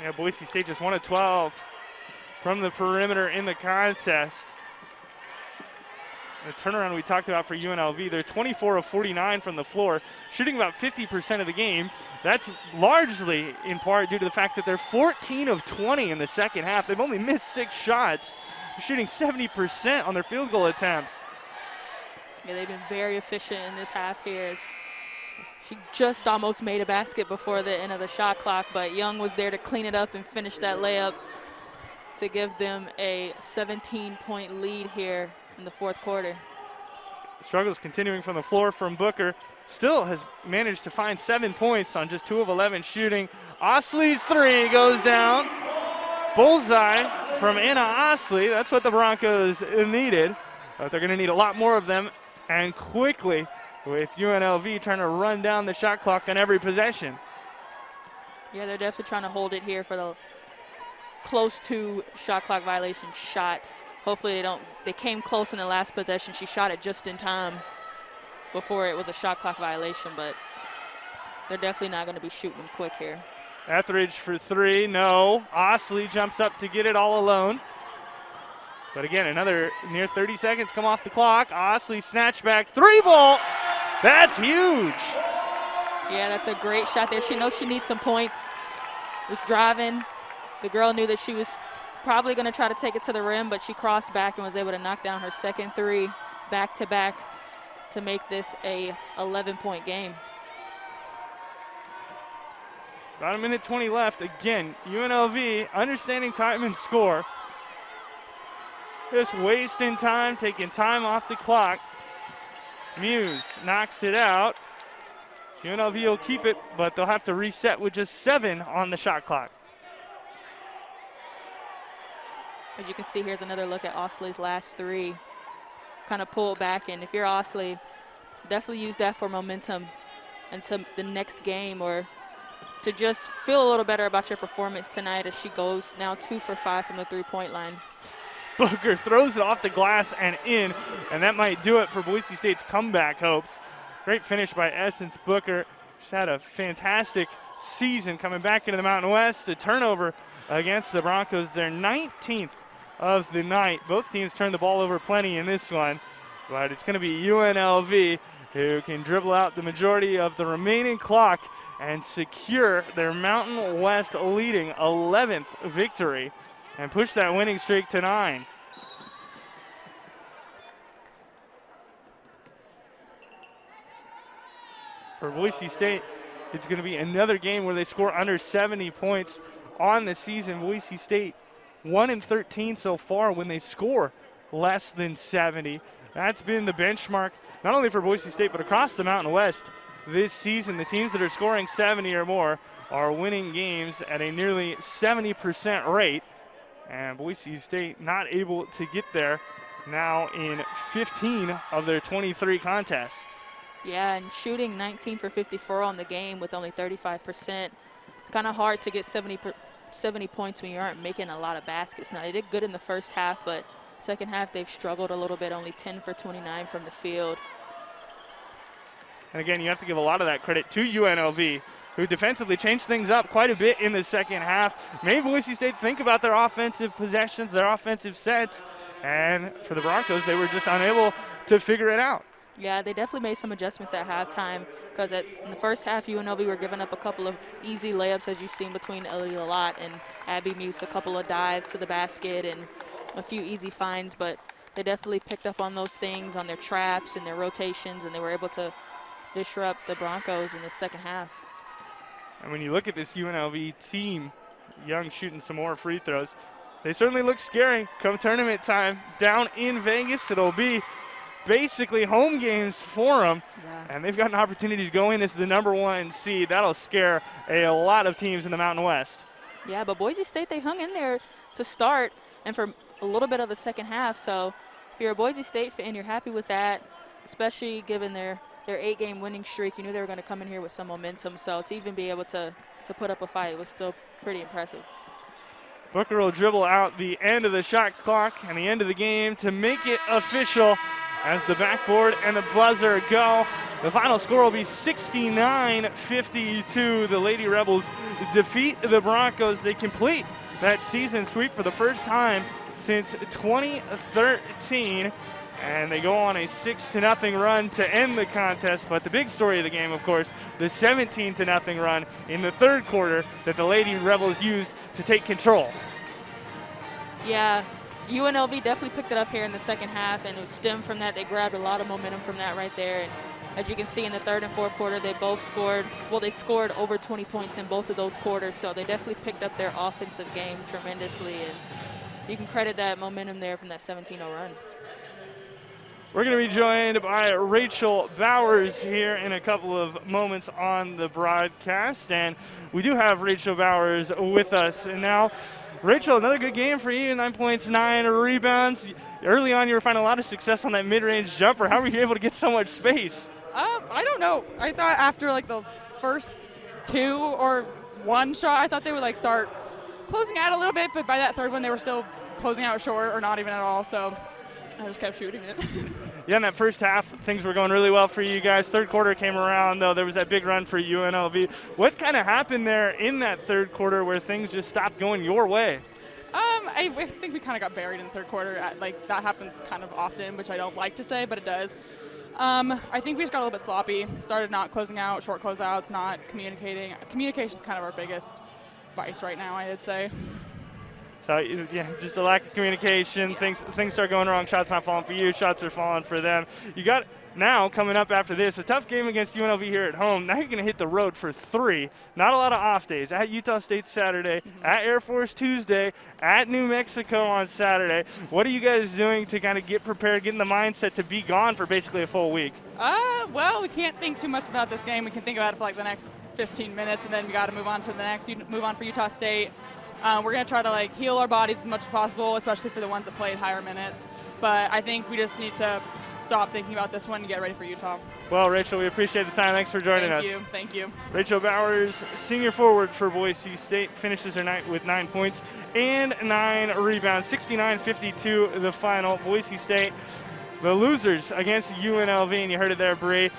[SPEAKER 1] Yeah, Boise State just 1 of 12 from the perimeter in the contest. The turnaround we talked about for UNLV, they're 24 of 49 from the floor, shooting about 50% of the game. That's largely in part due to the fact that they're 14 of 20 in the second half. They've only missed 6 shots. They're shooting 70% on their field goal attempts.
[SPEAKER 3] Yeah, they've been very efficient in this half here. She just almost made a basket before the end of the shot clock, but Young was there to clean it up and finish that layup to give them a 17-point lead here in the fourth quarter.
[SPEAKER 1] Struggles continuing from the floor from Booker. Still has managed to find 7 points on just 2 of 11 shooting. Osley's 3 goes down. Bullseye from Anna Osley. That's what the Broncos needed. But they're going to need a lot more of them, and quickly, with UNLV trying to run down the shot clock on every possession.
[SPEAKER 3] Yeah, they're definitely trying to hold it here for the close to shot clock violation shot. Hopefully they came close in the last possession. She shot it just in time. before it was a shot clock violation, but they're definitely not going to be shooting them quick here.
[SPEAKER 1] Etheridge for three, no. Osley jumps up to get it all alone. But again, another near 30 seconds come off the clock. Osley snatch back, three ball. That's huge.
[SPEAKER 3] Yeah, that's a great shot there. She knows she needs some points. Was driving. The girl knew that she was probably going to try to take it to the rim, but she crossed back and was able to knock down her second three back-to-back to make this a 11-point game.
[SPEAKER 1] About a minute 20 left. Again, UNLV understanding time and score. Just wasting time, taking time off the clock. Muse knocks it out. UNLV will keep it, but they'll have to reset with just 7 on the shot clock.
[SPEAKER 3] As you can see, here's another look at Osley's last three. Kind of pulled back, and if you're Osley, definitely use that for momentum into the next game, or to just feel a little better about your performance tonight, as she goes now 2 for 5 from the three-point line.
[SPEAKER 1] Booker throws it off the glass and in, and that might do it for Boise State's comeback hopes. Great finish by Essence Booker. She's had a fantastic season coming back into the Mountain West. A turnover against the Broncos, their 19th of the night. Both teams turned the ball over plenty in this one, but it's going to be UNLV who can dribble out the majority of the remaining clock and secure their Mountain West leading 11th victory and push that winning streak to 9. For Boise State, it's going to be another game where they score under 70 points on the season. Boise State 1-13 so far when they score less than 70. That's been the benchmark not only for Boise State but across the Mountain West this season. The teams that are scoring 70 or more are winning games at a nearly 70% rate, and Boise State not able to get there now in 15 of their 23 contests.
[SPEAKER 3] Yeah, and shooting 19 for 54 on the game with only 35%. It's kind of hard to get 70 points when you aren't making a lot of baskets. Now, they did good in the first half, but second half they've struggled a little bit, only 10 for 29 from the field.
[SPEAKER 1] And again, you have to give a lot of that credit to UNLV, who defensively changed things up quite a bit in the second half. Made Boise State think about their offensive possessions, their offensive sets, and for the Broncos, they were just unable to figure it out.
[SPEAKER 3] Yeah, they definitely made some adjustments at halftime, because in the first half, UNLV were giving up a couple of easy layups, as you've seen between Ellie Lalott and Abby Muse, a couple of dives to the basket and a few easy finds, but they definitely picked up on those things, on their traps and their rotations, and they were able to disrupt the Broncos in the second half.
[SPEAKER 1] And when you look at this UNLV team, Young shooting some more free throws, they certainly look scary come tournament time. Down in Vegas, it'll be basically home games for them, and they've got an opportunity to go in as the number 1 seed. That'll scare a lot of teams in the Mountain West.
[SPEAKER 3] Yeah, but Boise State, they hung in there to start and for a little bit of the second half. So if you're a Boise State fan, you're happy with that, especially given their 8-game winning streak. You knew they were going to come in here with some momentum. So to even be able to put up a fight was still pretty impressive.
[SPEAKER 1] Booker will dribble out the end of the shot clock and the end of the game to make it official. As the backboard and the buzzer go, the final score will be 69-52. The Lady Rebels defeat the Broncos. They complete that season sweep for the first time since 2013, and they go on a 6-0 run to end the contest. But the big story of the game, of course, the 17-0 run in the third quarter that the Lady Rebels used to take control.
[SPEAKER 3] Yeah. UNLV definitely picked it up here in the second half, and it stemmed from that. They grabbed a lot of momentum from that right there. And as you can see in the third and fourth quarter, they both scored. Well, they scored over 20 points in both of those quarters, so they definitely picked up their offensive game tremendously. And you can credit that momentum there from that 17-0 run.
[SPEAKER 1] We're going to be joined by Rachel Bowers here in a couple of moments on the broadcast, and we do have Rachel Bowers with us. And now, Rachel, another good game for you, 9 points, 9 rebounds. Early on, you were finding a lot of success on that mid-range jumper. How were you able to get so much space?
[SPEAKER 6] I don't know. I thought after like the first 2 or 1 shot, I thought they would like start closing out a little bit, but by that third one, they were still closing out short or not even at all. So I just kept shooting it.
[SPEAKER 1] Yeah, in that first half, things were going really well for you guys. Third quarter came around, though. There was that big run for UNLV. What kind of happened there in that third quarter where things just stopped going your way?
[SPEAKER 6] I think we kind of got buried in the third quarter. Like, that happens kind of often, which I don't like to say, but it does. I think we just got a little bit sloppy. Started not closing out, short closeouts, not communicating. Communication is kind of our biggest vice right now, I'd say.
[SPEAKER 1] So, yeah, just a lack of communication. Things start going wrong. Shots not falling for you. Shots are falling for them. You got now coming up after this a tough game against UNLV here at home. Now you're going to hit the road for 3. Not a lot of off days. At Utah State Saturday, at Air Force Tuesday, at New Mexico on Saturday. What are you guys doing to kind of get prepared, get in the mindset to be gone for basically a full week?
[SPEAKER 6] Well, we can't think too much about this game. We can think about it for like the next 15 minutes, and then we got to move on to the next. Move on for Utah State. We're going to try to like heal our bodies as much as possible, especially for the ones that played higher minutes. But I think we just need to stop thinking about this one and get ready for Utah.
[SPEAKER 1] Well, Rachel, we appreciate the time. Thanks for joining us.
[SPEAKER 6] Thank you.
[SPEAKER 1] Rachel Bowers, senior forward for Boise State, finishes her night with 9 points and 9 rebounds. 69-52 the final. Boise State, the losers against UNLV, and you heard it there, Bree.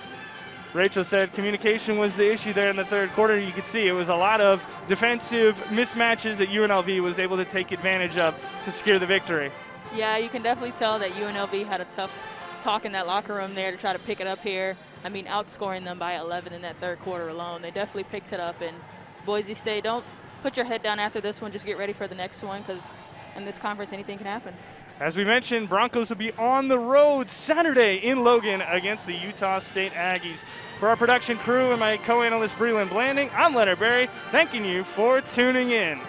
[SPEAKER 1] Rachel said communication was the issue there in the third quarter. You could see it was a lot of defensive mismatches that UNLV was able to take advantage of to secure the victory.
[SPEAKER 3] Yeah, you can definitely tell that UNLV had a tough talk in that locker room there to try to pick it up here. I mean, outscoring them by 11 in that third quarter alone. They definitely picked it up. And Boise State, don't put your head down after this one. Just get ready for the next one, because in this conference, anything can happen.
[SPEAKER 1] As we mentioned, Broncos will be on the road Saturday in Logan against the Utah State Aggies. For our production crew and my co-analyst Breland Blanding, I'm Leonard Berry, thanking you for tuning in.